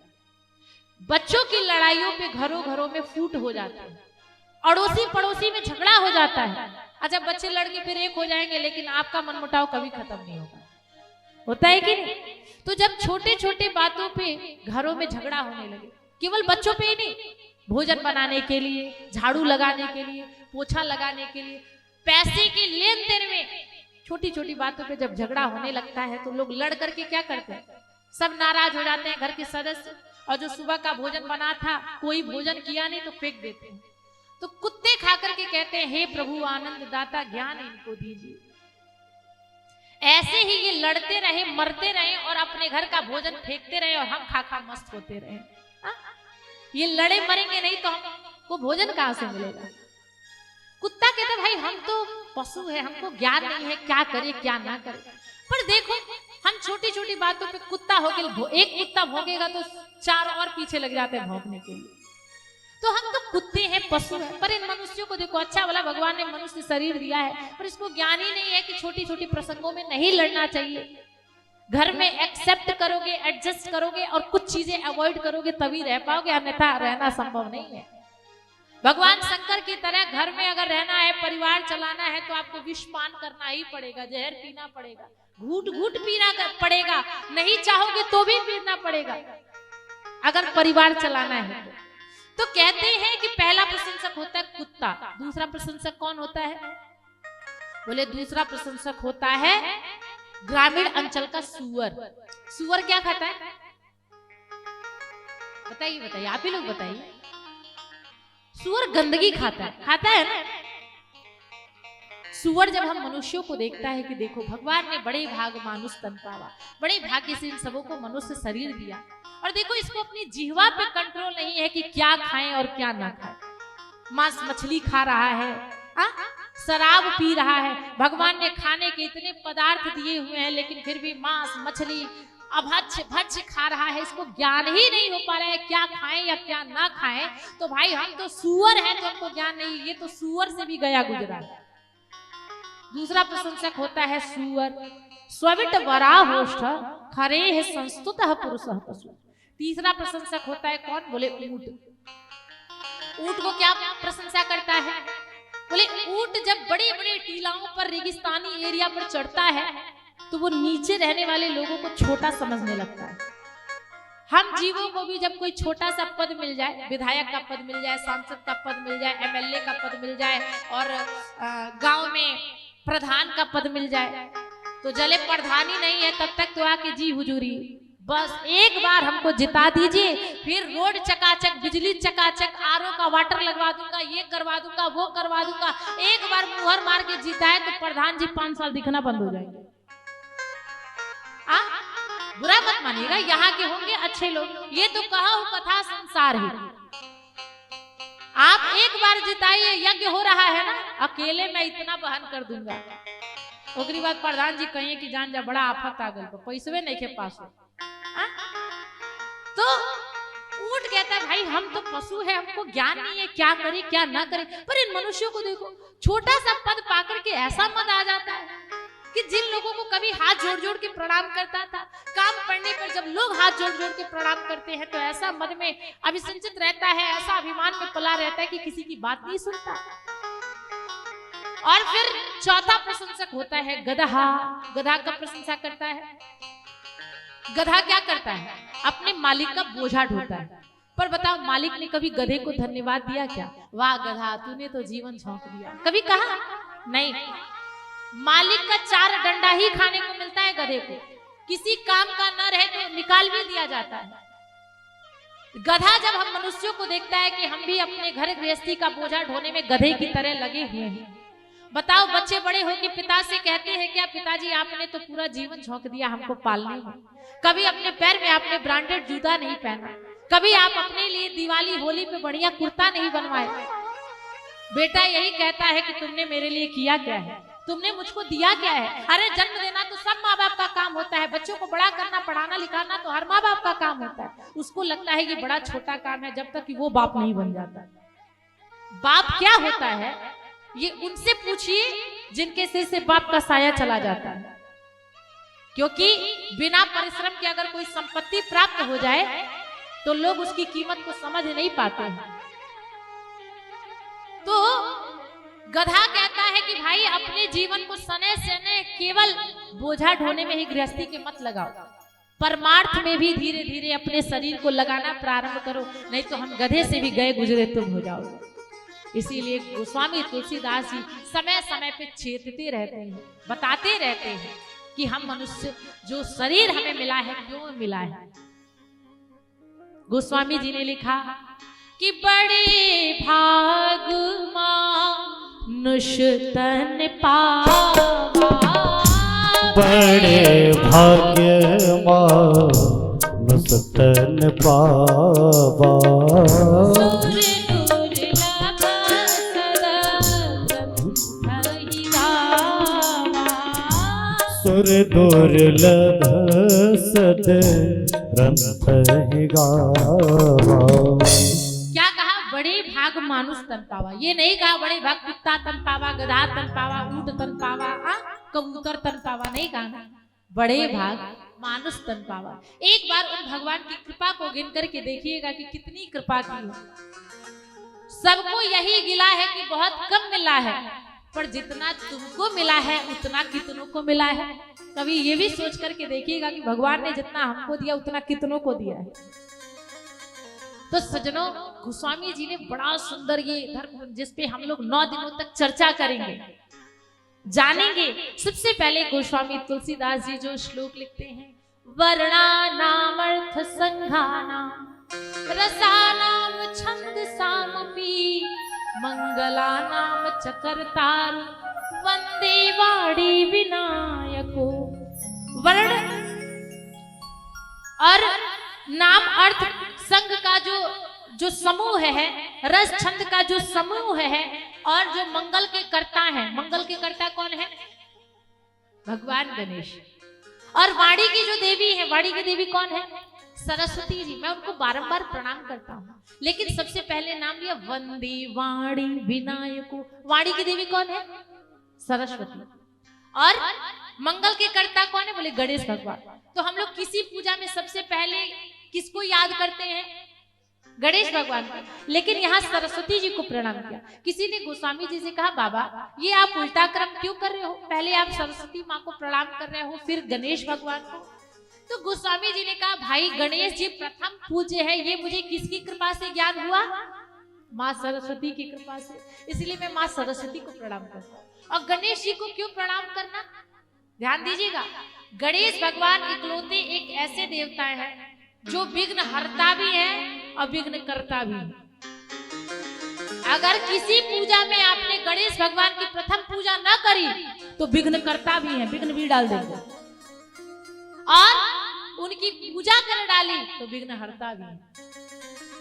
S1: बच्चों की लड़ाइयों पे घरों घरों में फूट हो जाता है, अड़ोसी पड़ोसी में झगड़ा हो जाता है। अच्छा, बच्चे लड़के फिर एक हो जाएंगे, लेकिन आपका मनमुटाव कभी खत्म नहीं होगा। होता है कि नहीं? तो जब छोटे छोटे बातों पे घरों में झगड़ा होने लगे, केवल बच्चों पे ही नहीं, भोजन बनाने के लिए, झाड़ू लगाने के लिए, पोछा लगाने के लिए, पैसे के लेन देन में छोटी छोटी बातों पे जब झगड़ा होने लगता है तो लोग लड़ करके क्या करते हैं, सब नाराज हो जाते हैं घर के सदस्य। और जो सुबह का भोजन बना था कोई भोजन किया नहीं तो फेंक देते हैं। तो कुत्ते खा करके कहते हैं हे प्रभु आनंद दाता ज्ञान इनको दीजिए। ऐसे ही ये लड़ते रहे, मरते रहे और अपने घर का भोजन फेंकते रहे और हम खा खा मस्त होते रहे। ये लड़े मरेंगे नहीं तो हमको भोजन कहां से मिलेगा? कुत्ता कहता भाई हम तो पशु है, हमको ज्ञान नहीं है क्या करे क्या ना करे। पर देखो हम छोटी छोटी बातों पे कुत्ता हो गया, एक कुत्ता भौंकेगा तो चार और पीछे लग जाते हैं भौंकने के लिए। तो हम तो कुत्ते हैं, पशु हैं। पर इन मनुष्यों को देखो, अच्छा वाला भगवान ने मनुष्य शरीर दिया है, पर इसको ज्ञान ही नहीं है कि छोटी छोटी प्रसंगों में नहीं लड़ना चाहिए। घर में एक्सेप्ट करोगे, एडजस्ट करोगे और कुछ चीजें अवॉइड करोगे तभी रह पाओगे, अन्यथा रहना संभव नहीं है। भगवान शंकर की तरह घर में अगर रहना है, परिवार चलाना है तो आपको विष पान करना ही पड़ेगा, जहर पीना पड़ेगा, घूट घूट पीना पड़ेगा, नहीं चाहोगे तो भी पीना पड़ेगा अगर परिवार चलाना है। तो कहते हैं कि पहला प्रशंसक होता है कुत्ता। दूसरा प्रशंसक कौन होता है? बोले दूसरा प्रशंसक होता है ग्रामीण अंचल का सूअर। सूअर क्या खाता है? बताइए बताइए, आप ही लोग बताइए। सूअर गंदगी खाता है ना? सूअर जब हम मनुष्यों को देखता है कि देखो भगवान ने बड़े भाग मानुष तन पावा, बड़े भाग्य से इन सबों को मनुष्य शरीर दिया, और देखो इसको अपनी जिह्वा पे कंट्रोल नहीं है कि क्या खाएं और क्या ना खाएं। मांस मछली खा रहा है, शराब पी रहा है। भगवान ने खाने के इतने पदार्थ दिए हुए हैं, लेकिन फिर भी मांस मछली अभक्ष्य भक्ष्य खा रहा है। इसको ज्ञान ही नहीं हो पा रहा है क्या खाएं या क्या ना खाएं। तो भाई हम तो सूअर हैं तो हमको ज्ञान नहीं, ये तो सूअर से भी गया गुजरा। दूसरा प्रशंसक होता है सूअर। स्विट वराहोष्ठ खरे है संस्तुतः पुरुषः पशु। तीसरा प्रशंसक होता है कौन? बोले ऊंट। ऊंट को क्या प्रशंसा करता है? बोले ऊंट जब बड़े बड़े टीलाओं पर रेगिस्तानी एरिया पर चढ़ता है तो वो नीचे रहने वाले लोगों को छोटा समझने लगता है। हम जीवों को भी जब कोई छोटा सा पद मिल जाए, विधायक का पद मिल जाए, सांसद का पद मिल जाए, एमएलए का पद मिल जाए और गांव में प्रधान का पद मिल जाए, तो जले प्रधानी नहीं है तब तक तो आके जी हुजूरी, बस एक बार हमको जिता दीजिए, फिर रोड चकाचक, बिजली चकाचक, आरओ का वाटर लगवा दूंगा, ये करवा दूंगा, वो करवा दूंगा। एक बार मुहर मार के जिताए तो प्रधान जी 5 साल दिखना बंद हो जाएंगे। बुरा मत मानिएगा, यहाँ के होंगे अच्छे लोग, ये तो कहा हूं कथा संसार है। आप एक बार जिताइए, यज्ञ हो रहा है ना, अकेले मैं इतना बहन कर दूंगा। ओकरी बाद प्रधान जी कहिए कि जान जा बड़ा आफत आ गई, पैसवे नहीं के पास हो। तो ऊंट कहता है भाई हम तो पशु है, हमको ज्ञान नहीं है क्या करे क्या ना करे। पर इन मनुष्यों को देखो, छोटा सा पद पाकर के ऐसा मद आ जाता है कि जिन लोगों को कभी हाथ जोड़ जोड़ के प्रणाम करता था, काम पड़ने पर जब लोग हाथ जोड़ जोड़ के प्रणाम करते हैं तो ऐसा मद में अभिसंचित रहता है, ऐसा अभिमान में पला रहता है कि किसी की बात नहीं सुनता। और फिर चौथा प्रशंसक होता है गधा। गधा का प्रशंसा करता है। गधा क्या करता है? अपने मालिक का बोझा ढोता है। पर बताओ मालिक ने कभी गधे को धन्यवाद दिया क्या? वाह गधा तूने तो जीवन झोंक दिया, कभी कहा? नहीं। मालिक का 4 डंडा ही खाने को मिलता है गधे को, किसी काम का न रहे तो निकाल भी दिया जाता है। गधा जब हम मनुष्यों को देखता है कि हम भी अपने घर गृहस्थी का बोझा ढोने में गधे की तरह लगे हुए हैं, बताओ बच्चे बड़े होकर पिता से कहते हैं क्या पिताजी आपने तो पूरा जीवन झोंक दिया हमको पालने में, कभी अपने पैर में आपने ब्रांडेड जूता नहीं पहना, कभी आप अपने लिए दिवाली होली पे बढ़िया कुर्ता नहीं बनवाए। बेटा यही कहता है कि तुमने मेरे लिए किया क्या है, तुमने मुझको दिया क्या है। अरे जन्म देना तो सब माँ बाप का काम होता है, बच्चों को बड़ा करना पढ़ाना लिखाना तो हर माँ बाप का काम होता है। उसको लगता है कि बड़ा छोटा काम है जब तक कि वो बाप नहीं बन जाता। बाप क्या होता है ये उनसे पूछिए जिनके सिर से बाप का साया चला जाता है। क्योंकि बिना परिश्रम के अगर कोई संपत्ति प्राप्त हो जाए तो लोग उसकी कीमत को समझ नहीं पाते हैं। तो गधा कहता है कि भाई अपने जीवन को सने सने केवल बोझा ढोने में ही गृहस्थी के मत लगाओ, परमार्थ में भी धीरे धीरे अपने शरीर को लगाना प्रारंभ करो, नहीं तो हम गधे से भी गए गुजरे तुम हो जाओगे। इसीलिए गोस्वामी तुलसीदास जी समय समय पे चेतते रहते हैं, बताते रहते हैं कि हम मनुष्य जो शरीर हमें मिला है क्यों मिला है। गोस्वामी जी ने लिखा कि बड़े भाग मानुष तन पावा,
S2: बड़े भाग्य मानुष तन पावा, सुर दुर्लभ सद ग्रंथ गावा।
S1: क्या कहा? बड़े भाग मानुष तन पावा। ये नहीं कहा बड़े भाग कुत्ता तन पावा, गधा तन पावा, ऊंट तन पावा, कबूतर तन पावा, नहीं कहा। बड़े भाग मानुष तन पावा। एक बार उन भगवान की कृपा को गिन करके देखिएगा कि कितनी कृपा की है। सबको यही गिला है कि बहुत कम मिला है, पर जितना तुमको मिला है उतना कितनों को मिला है। कभी ये भी सोच करके देखिएगा कि भगवान ने जितना हमको दिया उतना कितनों को दिया है। तो सज्जनों, गोस्वामी जी ने बड़ा सुंदर ये धर्म जिसपे हम लोग 9 दिनों तक चर्चा करेंगे, जानेंगे। सबसे पहले गोस्वामी तुलसीदास जी जो श्लोक लिखते हैं, वर्णानाम अर्थ संघानाम रसानाम छंद सामपि मंगलानाम चकर्तारु वंदे वाणी विनायको। वर्ण और नाम अर्थ संघ का जो समूह है, रस छंद का जो समूह है, और जो मंगल के कर्ता है। मंगल के कर्ता कौन है? भगवान गणेश। और वाणी की जो देवी है, वाणी की देवी कौन है? सरस्वती जी। मैं उनको बारंबार प्रणाम करता हूँ, लेकिन सबसे पहले नाम लिया वंदे वाणी विनायको। वाणी की देवी कौन है? सरस्वती। और मंगल के कर्ता कौन है? बोले गणेश भगवान। तो हम लोग किसी पूजा में सबसे पहले किसको याद करते हैं? गणेश भगवान को। लेकिन यहाँ सरस्वती जी को प्रणाम किया। किसी ने गोस्वामी जी से कहा, बाबा ये आप उल्टा क्रम क्यों कर रहे हो? पहले आप सरस्वती माँ को प्रणाम कर रहे हो, फिर गणेश भगवान को। तो गोस्वामी जी ने कहा, भाई गणेश जी प्रथम पूज्य है, ये मुझे किसकी कृपा से ज्ञान हुआ? माँ सरस्वती की कृपा से। इसलिए मैं माँ सरस्वती को प्रणाम करता हूँ। और गणेश जी को क्यों प्रणाम करना? ध्यान दीजिएगा, गणेश भगवान इकलौते एक ऐसे देवता हैं जो विघ्न हरता भी है और विघ्न करता भी है। अगर किसी पूजा में आपने गणेश भगवान की प्रथम पूजा न करी तो विघ्न करता भी है, विघ्न भी डाल देंगे। और उनकी पूजा कर डाली तो विघ्न हरता भी है।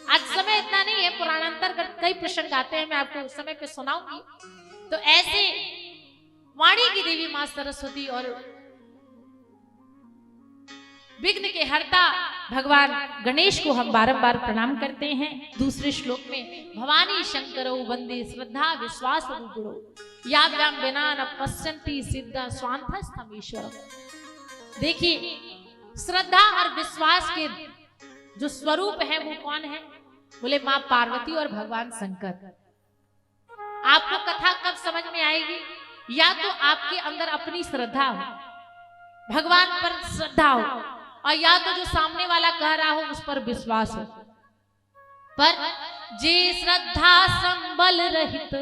S1: आज समय इतना नहीं है, पुराणांतर कई प्रसंग आते हैं, मैं आपको समय पे सुनाऊंगी। तो ऐसे वाणी की देवी मां सरस्वती और विघ्न के हरता भगवान गणेश को हम बारंबार प्रणाम करते हैं। दूसरे श्लोक में भवानी शंकरो वंदे श्रद्धा विश्वास रूपिणो याभ्याम विना न पश्यन्ति सिद्धा स्वांतस्थमीश्वर। देखिए, श्रद्धा और विश्वास के जो स्वरूप है वो कौन है? बोले मां पार्वती और भगवान शंकर। आपको कथा कब समझ में आएगी? या तो आपके अंदर अपनी श्रद्धा हो, भगवान पर श्रद्धा हो, और या तो जो सामने वाला कह रहा हो उस पर विश्वास हो। पर जे श्रद्धा संबल रहित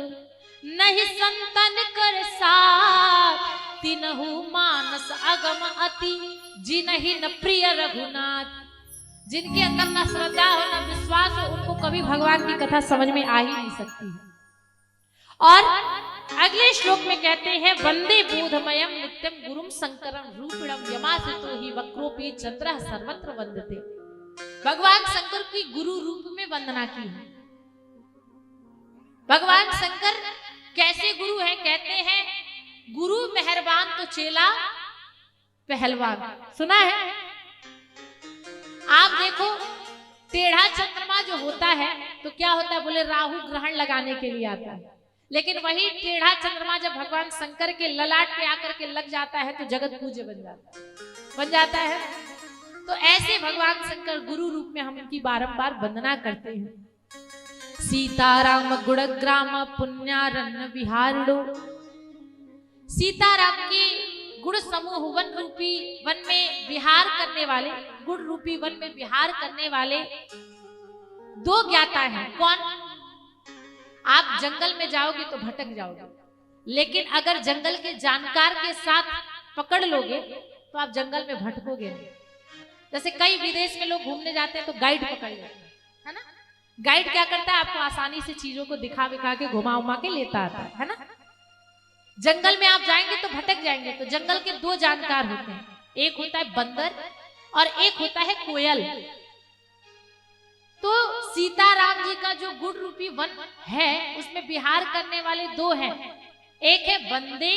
S1: नहीं संतन कर साथ, तिनहु मानस अगम अति जिनहि न प्रिय रघुनाथ। जिनके अंदर ना श्रद्धा हो ना विश्वास हो, उनको कभी भगवान की कथा समझ में आ ही नहीं सकती है। और अगले श्लोक में कहते हैं, वंदे बोधमयम नित्यम गुरुम शंकरम रूपिणम यमासितो ही वक्रोपी चंद्रः सर्वत्र वंदते। भगवान शंकर की गुरु रूप में वंदना की है। भगवान शंकर कैसे गुरु हैं? कहते हैं गुरु मेहरबान तो चेला पहलवान। सुना है? आप देखो टेढ़ा चंद्रमा जो होता है तो क्या होता है? बोले राहु ग्रहण लगाने के लिए आता है, लेकिन वही टेढ़ा चंद्रमा जब भगवान शंकर के ललाट पे आकर के लग जाता है तो जगत पूज्य बन जाता है। तो ऐसे भगवान शंकर गुरु रूप में हम उनकी बारंबार वंदना करते हैं। सीताराम गुणग्राम पुण्यारण्य विहारिणो, सीताराम के गुण समूह वन रूपी वन में विहार करने वाले, गुण रूपी वन में विहार करने वाले दो ज्ञाता हैं। कौन? आप जंगल में जाओगे तो भटक जाओगे, लेकिन अगर जंगल के जानकार के साथ पकड़ लोगे तो आप जंगल में भटकोगे नहीं। जैसे कई विदेश में लोग घूमने जाते हैं तो गाइड पकड़ लेते हैं, है ना? गाइड क्या करता है? आपको आसानी से चीजों को दिखा विखा के घुमा उमा के लेता आता है ना? जंगल में आप जाएंगे तो भटक जाएंगे। तो जंगल के दो जानकार होते हैं, एक होता है बंदर और एक होता है कोयल। तो सीताराम जी का जो गुण रूपी वन है उसमें विहार करने वाले दो हैं, एक है बंदे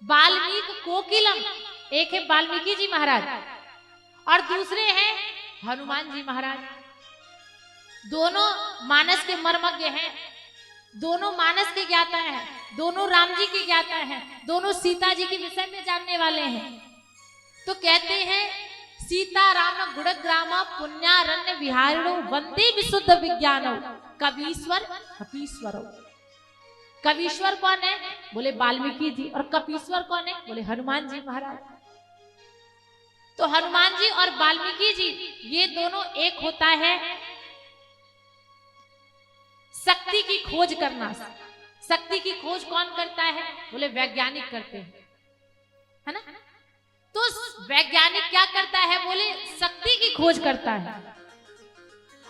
S1: वाल्मीकि कोकिलम, एक है वाल्मीकि जी महाराज और दूसरे हैं हनुमान जी महाराज। दोनों मानस के मर्मज्ञ हैं, दोनों मानस के ज्ञाता हैं, दोनों राम जी के ज्ञाता हैं, दोनों सीता जी के विषय में जानने वाले हैं। तो कहते हैं सीताराम गुणग्राम पुण्यारण्य विहारिणो वंदे विशुद्ध विज्ञानो कवीश्वर कपीश्वरो। कवीश्वर कौन है? बोले वाल्मीकि जी। और कपीश्वर कौन है? बोले हनुमान जी महाराज। तो हनुमान जी और वाल्मीकि जी ये दोनों एक होता है शक्ति की खोज करना। शक्ति की खोज कौन करता है? बोले वैज्ञानिक करते हैं, है ना? तो वैज्ञानिक क्या करता है? बोले शक्ति की खोज करता है।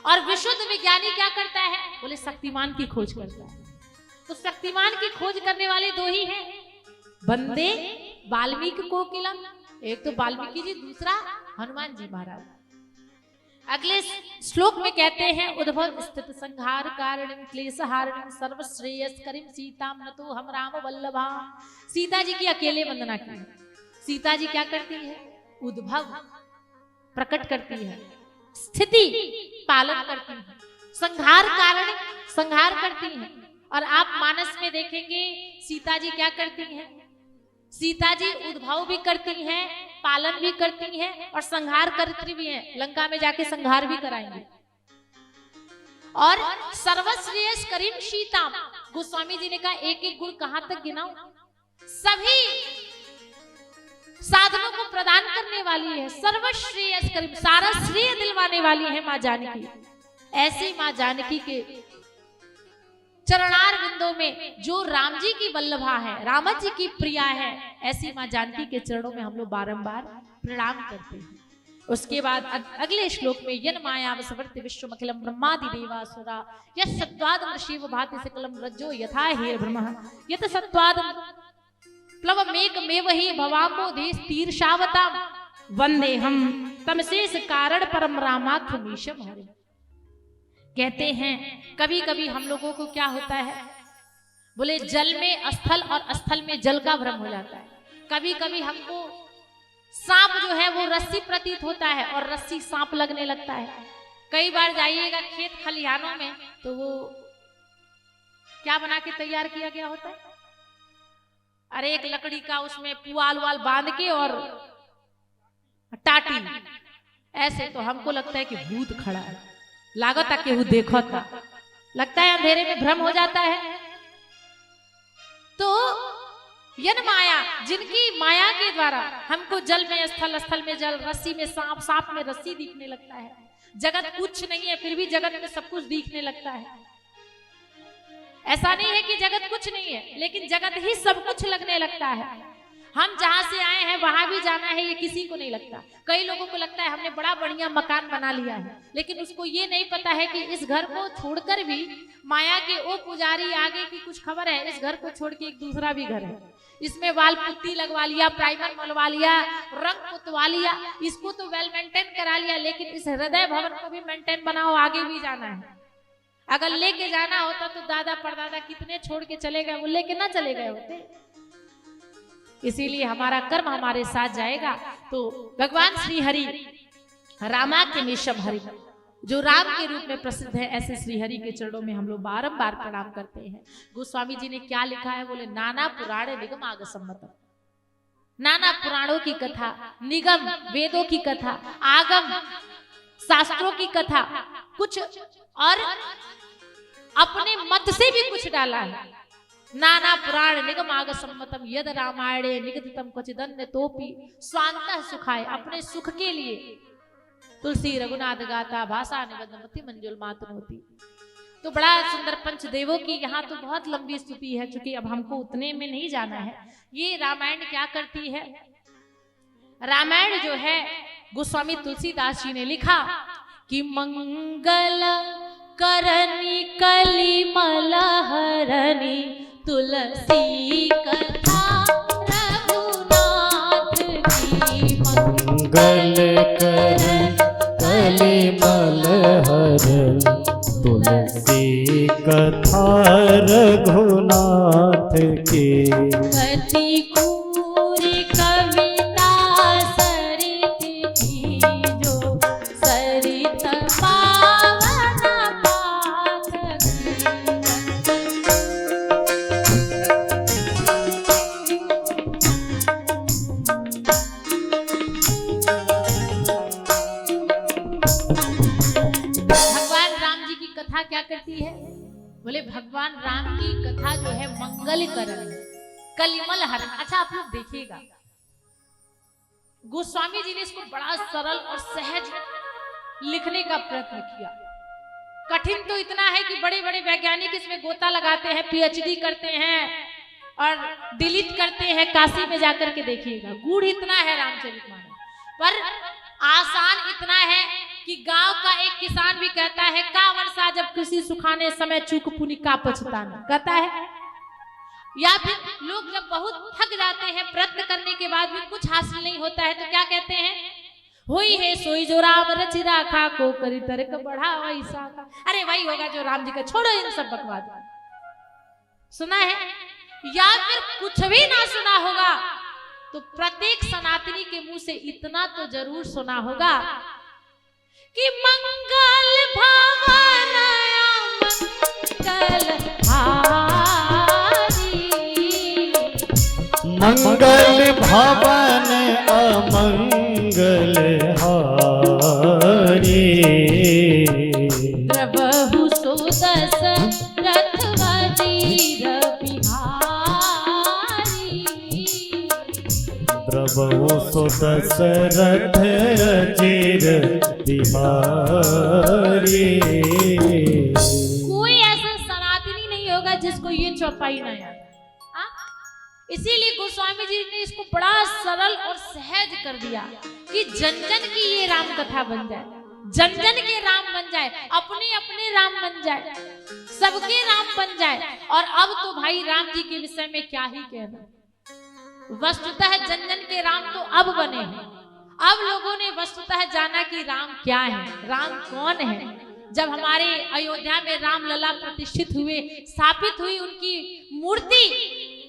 S1: और विशुद्ध विज्ञानी क्या करता है? बोले शक्तिमान की खोज करता है। तो शक्तिमान की खोज करने वाले दो ही हैं, बंदे वाल्मीकि कोकिलम, एक तो वाल्मीकि जी, दूसरा हनुमान जी महाराज। अगले श्लोक में कहते हैं उद्भव स्थित संहार कारणम क्लेश हारणम सर्वश्रेयस्करीम सीताम नतो हम राम वल्लभा। सीता जी की अकेले वंदना की। सीता जी क्या करती है? उद्भव प्रकट करती है, स्थिति पालन करती है, संहार कारण संहार करती है। और आप मानस में देखेंगे सीता जी क्या करती हैं? सीता जी उद्भव भी करती हैं, पालन भी करती हैं और संहार करती भी हैं। लंका में जाके संहार भी कराएंगे। और सर्वश्रेयस करीम सीता, गोस्वामी जी ने कहा एक एक गुण कहां तक गिनाऊं? सभी साधनों को प्रदान करने वाली है, सर्वश्रेयस करीम, सारा श्रेय दिलवाने वाली है मां जानकी। ऐसी मां जानकी के चरणार बिंदों में जो राम जी की वल्लभा है, रामत जी की प्रिया है, ऐसी मां जानकी के चरणों में हम लोग बारंबार प्रणाम करते हैं। उसके बाद अगले श्लोक में यन माया वसवर्ति विश्वमखिलम ब्रह्मादि देवासुरा यत् सत्वाद शिव भाति सकलम रज्जो यथा हे ब्रह्म यत् सत्वाद प्लवमेकमेव हि भवामो देश तीर्षावताम वंदे हम तमशेष कारण परम रामाख्यमीशम हरे। कहते हैं कभी कभी हम लोगों को क्या होता है? बोले जल में स्थल और स्थल में जल का भ्रम हो जाता है। कभी कभी हमको सांप जो है वो रस्सी प्रतीत होता है और रस्सी सांप लगने लगता है। कई बार जाइएगा खेत खलिहानों में तो वो क्या बना के तैयार किया गया होता है? अरे एक लकड़ी का उसमें पुआल वाल बांध के और टाटी, ऐसे तो हमको लगता है कि भूत खड़ा है, लागत है केहू देखो था, लगता है अंधेरे में भ्रम हो जाता है। तो यन माया, जिनकी माया के द्वारा हमको जल में स्थल, स्थल में जल, रस्सी में सांप, सांप में रस्सी दिखने लगता है, जगत कुछ नहीं है फिर भी जगत में सब कुछ दिखने लगता है। ऐसा नहीं है कि जगत कुछ नहीं है, लेकिन जगत ही सब कुछ लगने लगता है। हम जहाँ से आए हैं वहां भी जाना है, ये किसी को नहीं लगता। कई लोगों को लगता है हमने बड़ा बढ़िया मकान बना लिया है, लेकिन उसको ये नहीं पता है कि इस घर को छोड़कर भी माया के ओ पुजारी आगे की कुछ खबर है। इस घर को छोड़ के एक दूसरा भी घर है, इसमें वाल पुट्टी लगवा लिया, प्राइमर मलवा लिया, रंग पुतवा लिया, इसको तो वेल मेंटेन करा लिया, लेकिन इस हृदय भवन को भी मेंटेन बनाओ, आगे भी जाना है। अगर लेके जाना होता तो दादा परदादा कितने छोड़ के चले गए, वो लेके ना चले गए होते। इसीलिए हमारा कर्म हमारे साथ जाएगा। तो भगवान श्री हरि रामाख्यमेशम हरि, जो राम के रूप में प्रसिद्ध है, ऐसे श्री हरि के चरणों में हम लोग बारंबार प्रणाम करते हैं। गोस्वामी जी ने क्या लिखा है, बोले नाना पुराण निगम आग सम्मतम, नाना पुराणों की कथा, निगम वेदों की कथा, आगम शास्त्रों की कथा, कुछ और अपने मत से भी कुछ डाला है। नाना पुराण निगम आग सम्मतम यद रामायणे निगदितम क्वचिदन्य तोपि स्वांतः सुखाय, अपने सुख के लिए तुलसी रघुनाथ गाथा भाषा निबद्धमति मंजुल मातनोति। तो बड़ा सुंदर पंचदेवों की यहाँ तो बहुत लंबी स्तुति है, चूंकि अब हमको उतने में नहीं जाना है। ये रामायण क्या करती है, रामायण जो है गोस्वामी तुलसीदास जी ने लिखा कि मंगल करनी कलिमल हरनी तुलसी कथा रघुनाथ की,
S2: मंगल कर कलिमल हर तुलसी कथा रघुनाथ की,
S1: कति कूरी कविता सरित की, जो सरित पावन पाठ क्या करती है, बोले भगवान राम की कथा जो है मंगल करण कलिमल हरण। अच्छा आप लोग देखिएगा, गोस्वामी जी ने इसको बड़ा सरल और सहज लिखने का प्रयत्न किया। कठिन तो इतना है कि बड़े बड़े वैज्ञानिक इसमें गोता लगाते हैं, पीएचडी करते हैं और डिलीट करते हैं, काशी में जाकर के देखिएगा। गूढ़ इतना है रामचरितमानस, पर आसान इतना है कि गांव का एक किसान भी कहता है का वर्षा जब कृषि सुखाने समय चूक पुनि का पछताना, कहता है। या फिर लोग जब बहुत थक जाते हैं, प्रयत्न करने के बाद भी कुछ हासिल नहीं होता है, तो क्या कहते हैं, होई है सोई जो राम रचि राखा को करी तर्क बढ़ा वैसा। अरे वही होगा जो राम जी का, छोड़ो इन सब बकवास। सुना है, या फिर कुछ भी ना सुना होगा तो प्रत्येक सनातनी के मुंह से इतना तो जरूर सुना होगा कि मंगल भवन मंगल हारी,
S2: मंगल भवन अमंगल हारी,
S1: द्रवहु सो दशरथ वजीर बिहारी,
S2: द्रवहु सो दशरथ वजीर बिहारी।
S1: कोई ऐसा सनातनी नहीं होगा जिसको ये चौपाई ना याद। इसीलिए गोस्वामी जी ने इसको बड़ा सरल और सहज कर दिया कि जन जन की ये राम कथा बन जाए, जन जन के राम बन जाए, अपने अपने राम बन जाए, सबके राम बन जाए। और अब तो भाई राम जी के विषय में क्या ही कहना, वस्तुतः जन जन के राम तो अब बने हैं। अब लोगों ने वस्तुतः जाना कि राम क्या है, राम कौन है। जब हमारे अयोध्या में राम लला प्रतिष्ठित हुए, स्थापित हुई उनकी मूर्ति,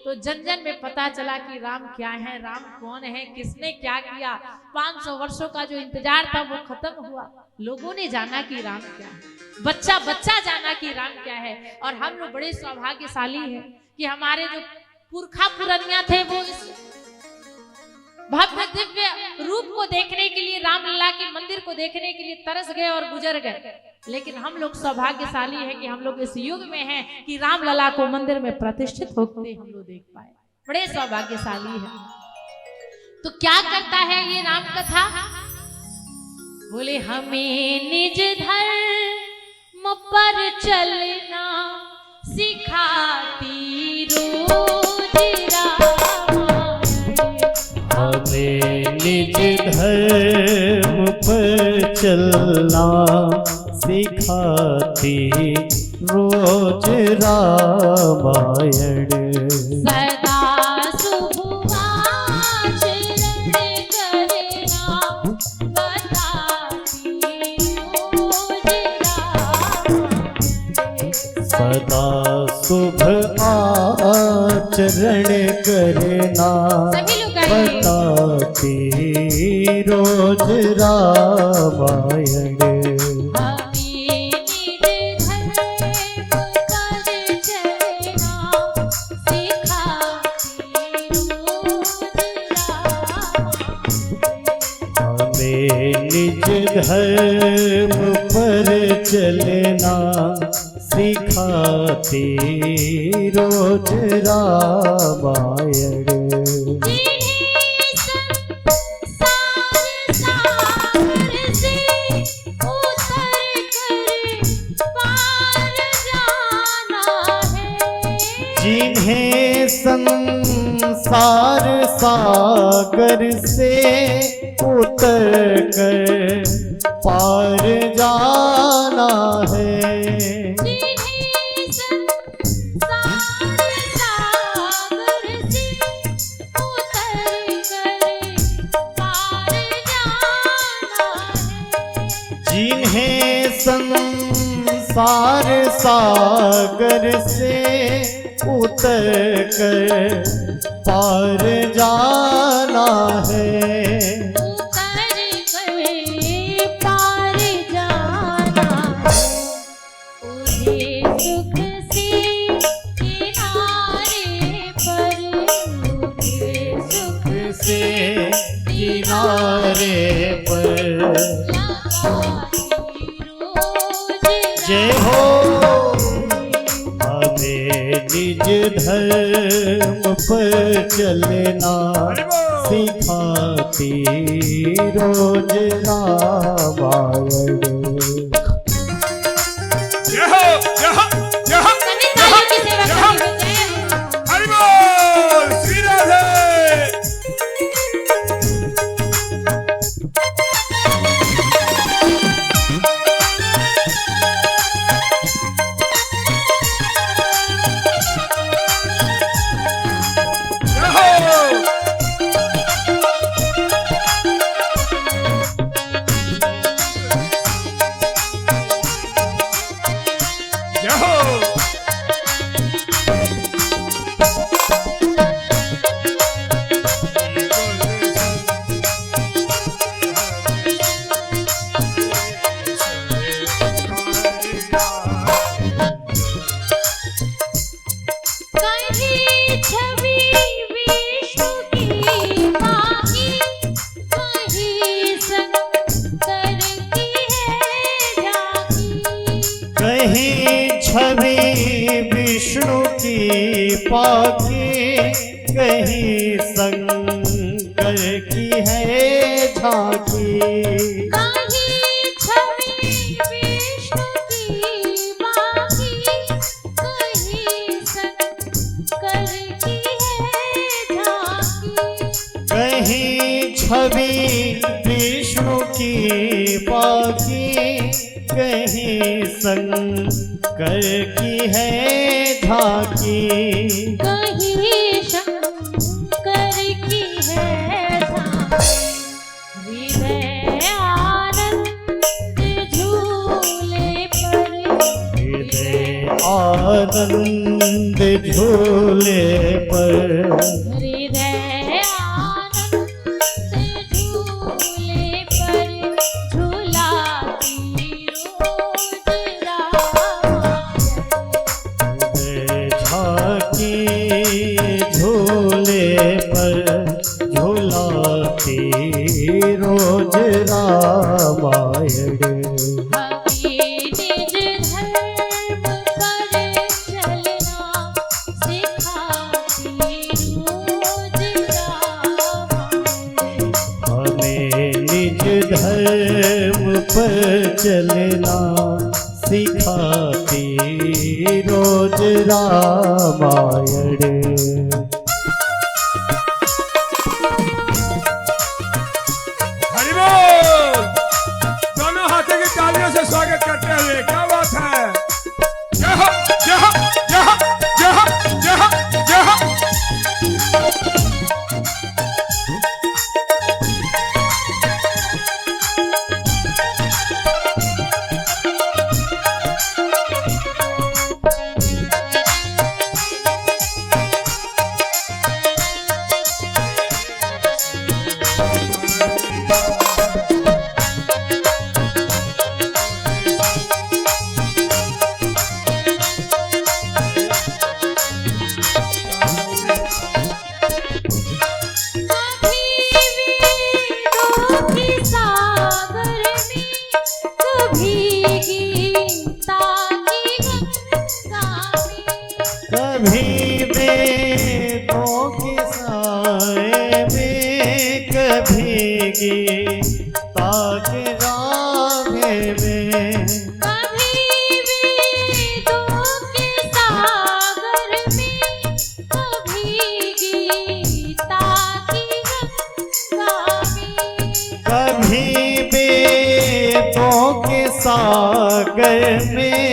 S1: तो जन जन में पता चला कि राम क्या है, राम कौन है, किसने क्या किया। 500 वर्षों का जो इंतजार था वो खत्म हुआ। लोगों ने जाना कि राम क्या है, बच्चा बच्चा जाना कि राम क्या है। और हम लोग बड़े सौभाग्यशाली हैं कि हमारे जो पुरखा पुरनिया थे वो इस भव्य दिव्य रूप को देखने के लिए, रामलला के मंदिर को देखने के लिए तरस गए और गुजर गए। लेकिन हम लोग सौभाग्यशाली हैं कि हम लोग इस युग में हैं कि रामलला को मंदिर में प्रतिष्ठित होते हम लोग देख पाए, बड़े सौभाग्यशाली हैं। तो क्या करता है ये राम कथा, बोले हमें निज धर्म पर चलना सिखाती रोज रामायण,
S2: धर्म पर चलना सिखाती रोज रामायण।
S1: सदा शुभ आचरण करना बताती रोज रामायण।
S2: सदा शुभ आचरण करना
S1: सभी लोग कहेंगे।
S2: बताती रोज रामायण। निज धर्म पर चलना सिखाती रोज रामायण। जिन्हें संसार सागर से उतर कर पार जाना है। जिन्हें संसार सागर से उतर कर पार जाना है। किनारे पर जय हो। हमें निज धर्म पर चलना सिखाती रोज रामायण।
S3: जय हो, जय हो, जय हो, जय हो, जय हो। हरि बोल श्री राधे।
S2: छवि विष्णु की पाके कहीं शंकर की है झांकी।
S1: कहीं छवि विष्णु की बाकी कहीं शंकर की है झांकी।
S2: कहीं छवि विष्णु की पाकी कहीं शंकर की है झांकी।
S1: कहीं शंकर की है झांकी। हृदय आनंद झूले पर।
S2: हृदय आनंद झूले पर।
S1: हृदय आनंद झूले पर झूलाती रोज
S2: झांकी झूले पर झूलाती रोज रामायण। धर्म पर चलना सिखाती रोज रामायण।
S1: गीता की गंगा में,
S2: कभी वेदों के साए में, कभी गीता के राहे में,
S1: कभी वेदों के सागर में, कभी गीता की गंगा में,
S2: कभी वेदों के सागर में,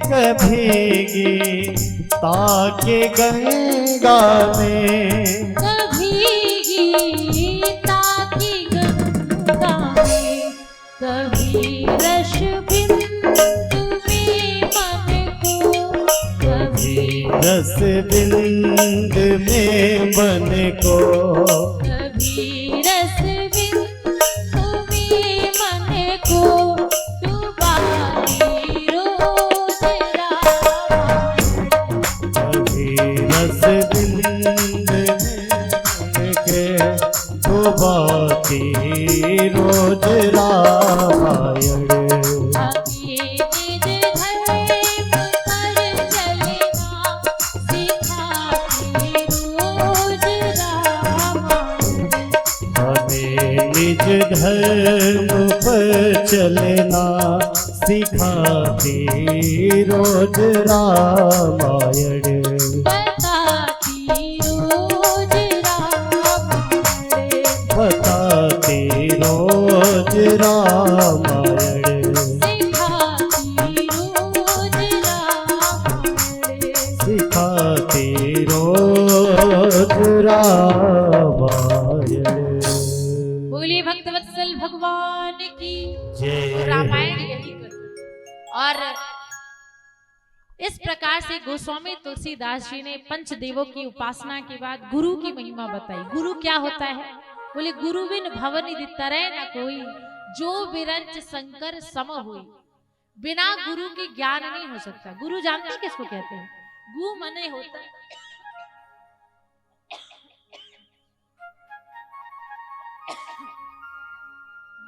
S2: कभी गीता के गंगा में,
S1: कभी गीता की गंगा में, कभी रस बिंदु में मन को, कभी
S2: रस बिंद में मन को,
S1: कभी रस बिंदु में मन को डुबाती रोज रामायण,
S2: कभी रस बिंद में मन के डुबाती रोज रामायण।
S1: अभी निज धर्म पर चलना सिखाती रोज रामायण,
S2: हमें निज धर्म पर चलना सिखाती रोज रामायण।
S1: बताती रोज रामायण,
S2: बताती रोज रामायण,
S1: सिखाती रोज रामायण,
S2: सिखाती रोज रामायण।
S1: बोलिए भक्तवत्सल भगवान की
S2: जय।
S1: रामायण यही कर। और इस प्रकार से गोस्वामी तुलसीदास जी ने पंचदेवों की उपासना के बाद गुरु की महिमा बताई। गुरु क्या होता है? बोले गुरु बिन भवनिधि तरह न कोई, जो बिरंच शंकर सम हुई। बिना गुरु के ज्ञान नहीं हो सकता। गुरु जानते हैं किसको कहते हैं? गु मने होता है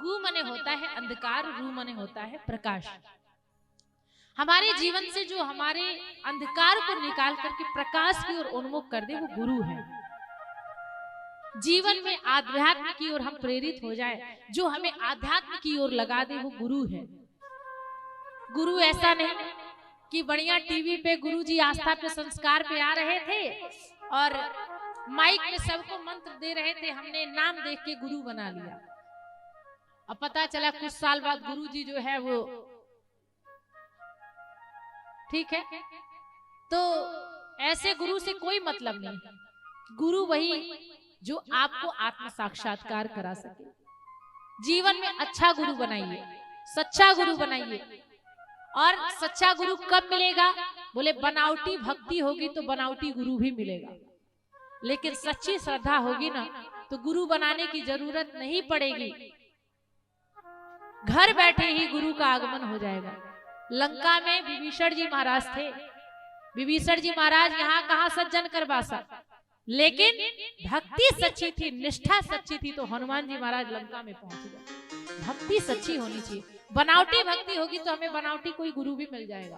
S1: गु मने होता है अंधकार, रू मने होता है प्रकाश। हमारे जीवन से जो हमारे अंधकार को निकाल करके प्रकाश की ओर उन्मुख कर दे, वो गुरु है। जीवन में आध्यात्म की ओर हम प्रेरित हो जाए, जो हमें आध्यात्म की ओर लगा दे, वो गुरु है। गुरु ऐसा नहीं कि बढ़िया टीवी पे गुरुजी आस्था पे संस्कार पे आ रहे थे और माइक में सबको मंत्र दे रहे थे, हमने नाम देख के गुरु बना लिया। अब पता चला कुछ साल बाद गुरुजी जो है वो ठीक है, तो ऐसे गुरु से कोई मतलब नहीं। गुरु वही जो आपको आत्म साक्षात्कार करा सके। जीवन में अच्छा गुरु बनाइए, सच्चा गुरु बनाइए। और सच्चा गुरु कब मिलेगा? बोले बनावटी भक्ति होगी तो बनावटी गुरु भी मिलेगा, लेकिन सच्ची श्रद्धा होगी ना तो गुरु बनाने की जरूरत नहीं पड़ेगी। घर बैठे ही गुरु का आगमन हो जाएगा। लंका में विभीषण जी महाराज थे। विभीषण जी महाराज यहाँ कहाँ सज्जन करवासा, लेकिन भक्ति सच्ची थी, निष्ठा सच्ची थी, तो हनुमान जी महाराज लंका में पहुंच गए। भक्ति सच्ची होनी चाहिए। बनावटी भक्ति होगी तो हमें बनावटी कोई गुरु भी मिल जाएगा।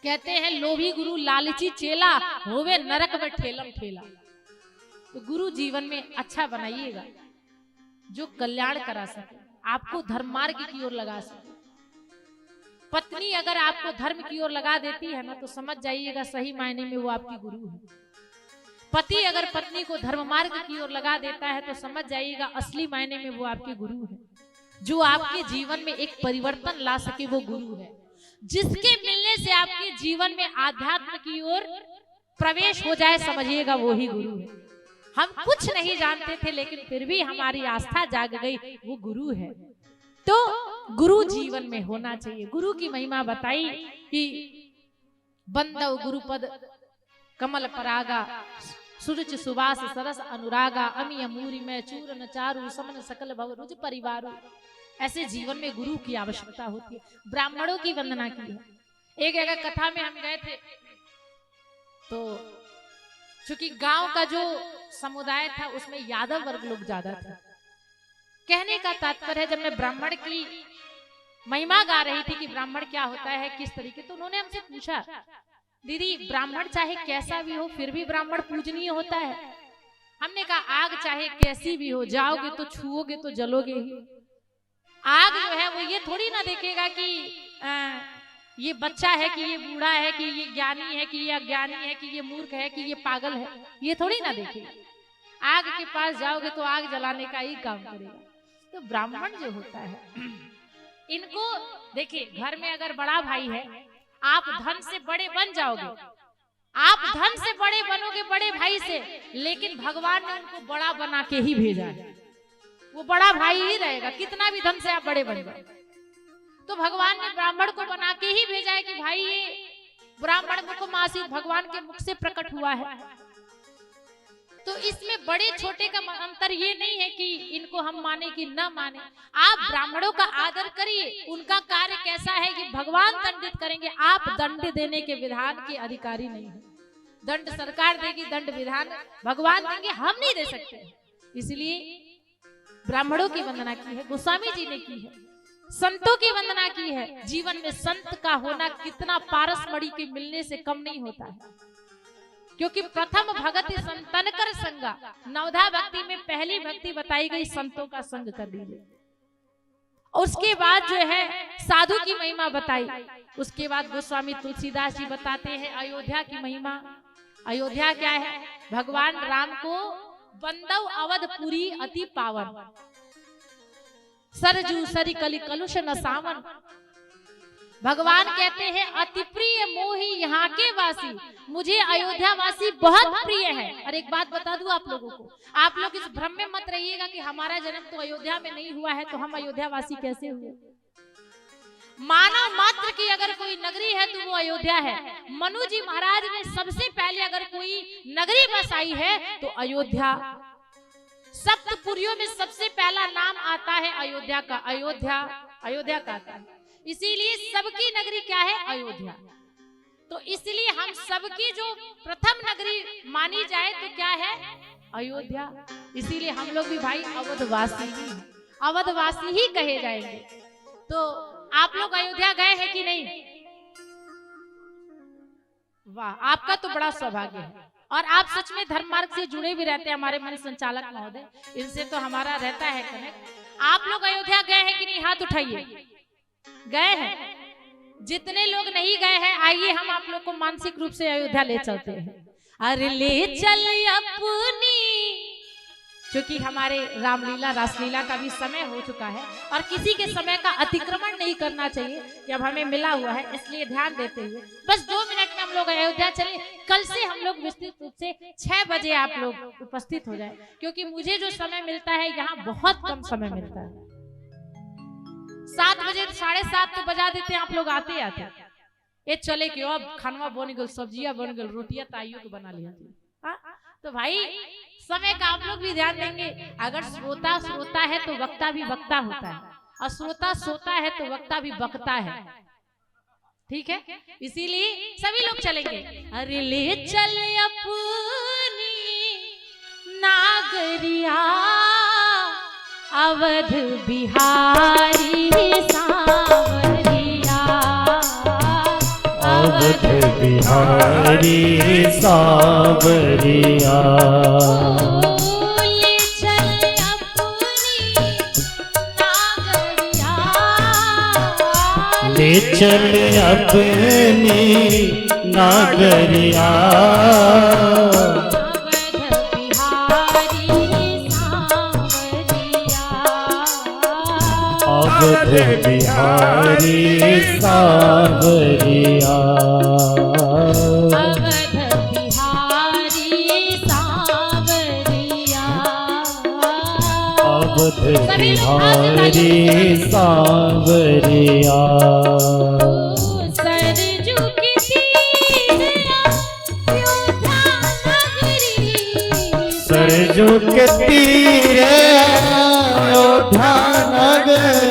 S1: कहते हैं लोभी गुरु लालची चेला, होवे नरक में ठेलम ठेला। तो गुरु जीवन में अच्छा बनाइएगा, जो कल्याण करा सके, आपको धर्म मार्ग की ओर लगा सके। पत्नी अगर आपको धर्म की ओर लगा देती है ना, तो समझ जाइएगा सही मायने में वो आपकी गुरु है। पति अगर पत्नी को धर्म मार्ग की ओर लगा देता है, तो समझ जाइएगा असली मायने में वो आपके गुरु है। जो आपके जीवन में एक परिवर्तन ला सके, वो गुरु है। जिसके मिलने से आपके जीवन में आध्यात्म की ओर प्रवेश हो जाए, समझिएगा वो ही गुरु है। हम कुछ नहीं जानते थे, लेकिन फिर भी हमारी आस्था जाग गई, वो गुरु है। तो गुरु जीवन में होना चाहिए। गुरु की महिमा बताई कि बंदव गुरुपद कमल परागा, सुरुचि सुवास सरस अनुरागा, अमी अमूरी में चूरन चारु, समन सकल भव रुज परिवारु। ऐसे जीवन में गुरु की आवश्यकता होती है। ब्राह्मणों की वंदना की है। एक जगह कथा में हम गए थे, तो चूंकि गांव का जो समुदाय था उसमें यादव वर्ग लोग ज्यादा थे। कहने का तात्पर्य है, जब मैं ब्राह्मण की महिमा गा रही थी कि ब्राह्मण क्या होता है, किस तरीके। तो उन्होंने हमसे पूछा, दीदी ब्राह्मण चाहे कैसा भी हो फिर भी ब्राह्मण पूजनीय होता है? हमने कहा आग चाहे कैसी भी हो, जाओगे तो छुओगे तो जलोगे ही। आग जो है वो ये थोड़ी ना देखेगा कि ये बच्चा है कि ये बूढ़ा है कि ये ज्ञानी है कि ये अज्ञानी है कि ये मूर्ख है कि ये पागल है, ये थोड़ी ना देखेगा। आग के पास जाओगे तो आग जलाने का ही काम करेगा। तो ब्राह्मण जो होता है इनको देखिए, घर में अगर बड़ा भाई है, आप धन से बड़े बन जाओगे, आप धन से बड़े बनोगे बड़े भाई से, लेकिन भगवान ने उनको बड़ा बना के ही भेजा है। वो बड़ा भाई ही रहेगा कितना भी धन से आप बड़े बन जाओ। तो भगवान ने ब्राह्मण को बना के ही भेजा है कि भाई ये ब्राह्मण मुखमासी भगवान के मुख से प्रकट हुआ है। तो इसमें बड़े छोटे का अंतर ये नहीं है कि इनको हम माने कि न माने। आप ब्राह्मणों का आदर करिए, उनका कार्य कैसा है ये भगवान दंडित करेंगे। आप दंड देने के विधान के अधिकारी नहीं है। दंड सरकार देगी, दंड विधान भगवान देंगे, हम नहीं दे सकते। इसलिए ब्राह्मणों की वंदना की है, गोस्वामी जी ने की है, संतों की वंदना की है। जीवन में संत का होना कितना पारस मणि के मिलने से कम नहीं होता है, क्योंकि प्रथम भगति संतन कर संगा। नवधा भक्ति में पहली भक्ति बताई गई संतों का संग कर लीजिए। उसके बाद जो है साधु की महिमा बताई। उसके बाद गोस्वामी तुलसीदास जी बताते हैं अयोध्या की महिमा। अयोध्या क्या है? भगवान राम को बंदव अवधपुरी अति पावन, सरजू सरी कली कलुष न सावन। भगवान कहते हैं अति प्रिय मोही यहाँ के वासी, मुझे अयोध्या वासी बहुत प्रिय है। और एक बात बता दूं आप लोगों को, आप लोग इस भ्रम में मत रहिएगा कि हमारा जन्म तो अयोध्या में नहीं हुआ है तो हम अयोध्या वासी कैसे हुए। मानव मात्र की अगर कोई नगरी है तो वो अयोध्या है। मनु जी महाराज ने सबसे पहले अगर कोई नगरी बसाई है तो अयोध्या। सप्तपुरियों में सबसे पहला नाम आता है अयोध्या का। अयोध्या अयोध्या का आता है, इसीलिए सबकी नगरी क्या है? अयोध्या। तो इसलिए हम सबकी जो प्रथम नगरी मानी जाए तो क्या है? अयोध्या। इसीलिए हम लोग भी भाई अवधवासी ही, अवधवासी ही कहे जाएंगे। तो आप लोग अयोध्या गए हैं कि नहीं? वाह, आपका तो बड़ा सौभाग्य है। और आप सच में धर्म मार्ग से जुड़े भी रहते हैं। हमारे मंच संचालक महोदय, इनसे तो हमारा रहता है कनेक्ट। आप लोग अयोध्या गए हैं कि नहीं? हाथ उठाइए। गए हैं? जितने लोग नहीं गए हैं आइए हम आप लोग को मानसिक रूप से अयोध्या ले चलते हैं। अरे ले चल अपनी, क्योंकि हमारे रामलीला रासलीला का भी समय हो चुका है और किसी के समय का अतिक्रमण नहीं करना चाहिए कि अब हमें मिला हुआ है, इसलिए ध्यान देते हुए बस 2 मिनट में हम लोग अयोध्या चले। कल से हम लोग विस्तृत रूप से 6 बजे आप लोग उपस्थित हो जाए, क्योंकि मुझे जो समय मिलता है यहाँ बहुत कम समय मिलता है। 7 बजे 7:30 तो बजा देते हैं आप लोग आते आते। ये चले कि अब खानवा बन गल, सब्जियां बन गल, रोटियां ताइयों को बना लिया थी। तो भाई समय का आप लोग भी ध्यान देंगे। अगर श्रोता है तो वक्ता भी वक्ता होता है, और श्रोता सोता है तो वक्ता भी बकता है। ठीक है, इसीलिए सभी लोग चलेंगे। अरे ले चल अपनी नागरिया, अवध बिहारी सांवरिया,
S2: अवध बिहारी सांवरिया।
S1: ले चल अपनी नागरिया,
S2: ले चल अपनी नागरिया, अवध बिहारी सांवरिया,
S1: अवध बिहारी सांवरिया,
S2: अवध बिहारी सांवरिया।
S1: सरजू के तीर अयोध्या नगरी,
S2: सरजू के तीर अयोध्या नगरी,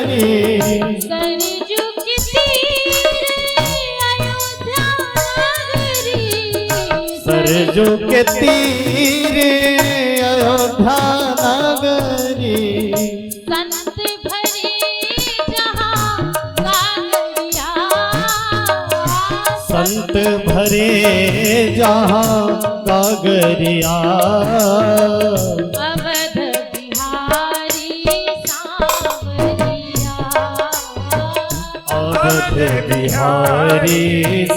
S1: सरजू के तीर अयोध्या नगरी,
S2: सरजू के तीर अयोध्या नगरी।
S1: संत भरे जहाँ
S2: भरे जहाँ गागरिया
S1: अवध बिहारी सांवरिया
S2: अवध बिहारी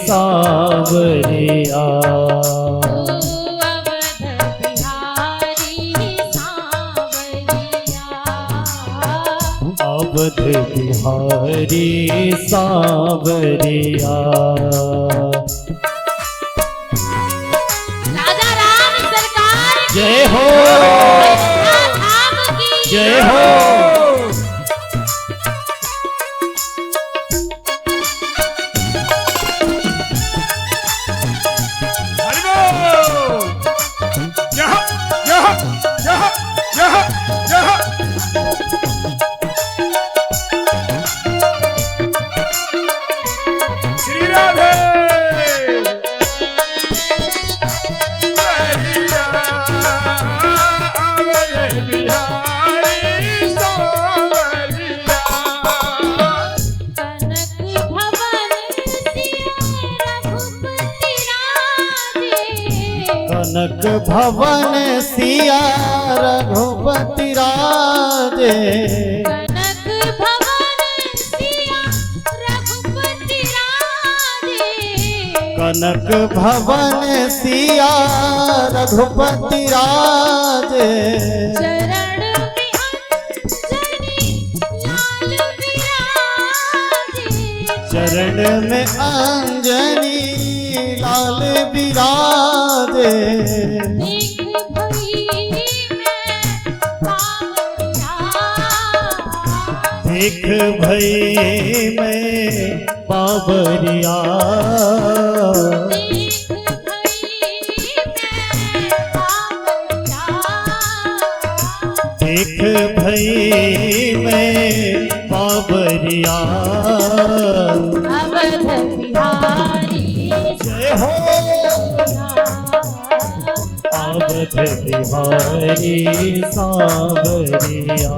S2: सांवरिया
S1: अवध बिहारी सांवरिया
S2: अवध बिहारी सांवरिया
S1: राजा राम सरकार की
S2: जय हो
S1: धाम की
S2: जय हो
S3: हरि बोल यह यह यह यह यह श्री राधे हरिया अवध बिहारी सांवरिया
S1: कनक भवन सिया रघुपति राजे
S2: कनक भवन सिया रघुपति राजे
S1: चरण में अंजनी लाल विराजे
S2: चरण में अंजनी लाल विराजे
S1: देख भई मैं बावरिया
S2: देख भई मैं बाबरिया
S1: अवध बिहारी
S2: जय हो अवध बिहारी सांवरिया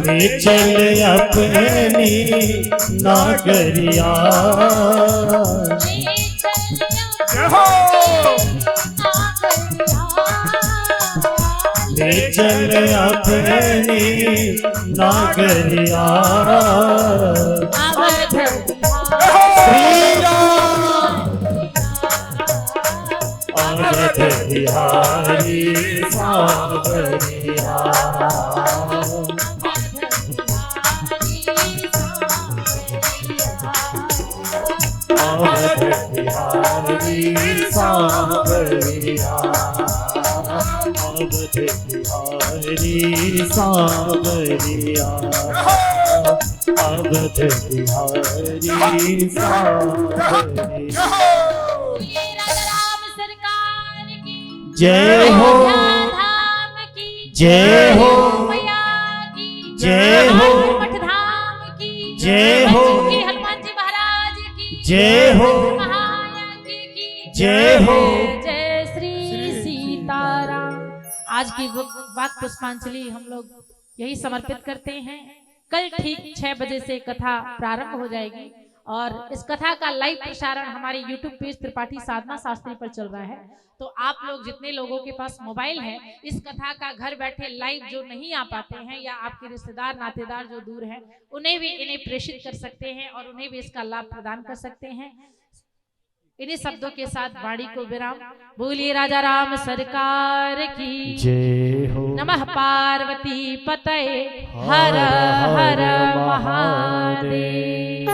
S2: ले चल अपनी नागरिया
S3: जय हो
S2: ले चल अपनी नागरिया
S1: अवध
S2: श्री राम अवध बिहारी सांवरिया अवध बिहारी सांवरिया अवध बिहारी सांवरिया अवध बिहारी सांवरिया
S1: राम सरकार की
S2: जय हो
S1: धाम की
S2: जय हो
S1: मैया की
S2: जय हो
S1: मठ धाम की
S2: जय हो
S1: हनुमान जी महाराज की
S2: जय हो
S1: महायज्ञ की
S2: जय हो
S1: जय श्री सीताराम। आज की वाक पुष्पांजलि हम लोग यही समर्पित करते हैं। कल ठीक 6 बजे से कथा प्रारंभ हो जाएगी और इस कथा का लाइव प्रसारण हमारे YouTube पेज त्रिपाठी साधना शास्त्री पर चल रहा है। तो आप लोग जितने लोगों के पास मोबाइल है इस कथा का घर बैठे लाइव जो नहीं आ पाते हैं या आपके रिश्तेदार नातेदार जो दूर हैं उन्हें भी इन्हें प्रेषित कर सकते हैं और उन्हें भी इसका लाभ प्रदान कर सकते हैं। इन्हीं शब्दों के साथ वाणी को विराम। बोलिए राजा राम सरकार की
S2: जय हो
S1: नमः पार्वती पतये हर हर महादेव।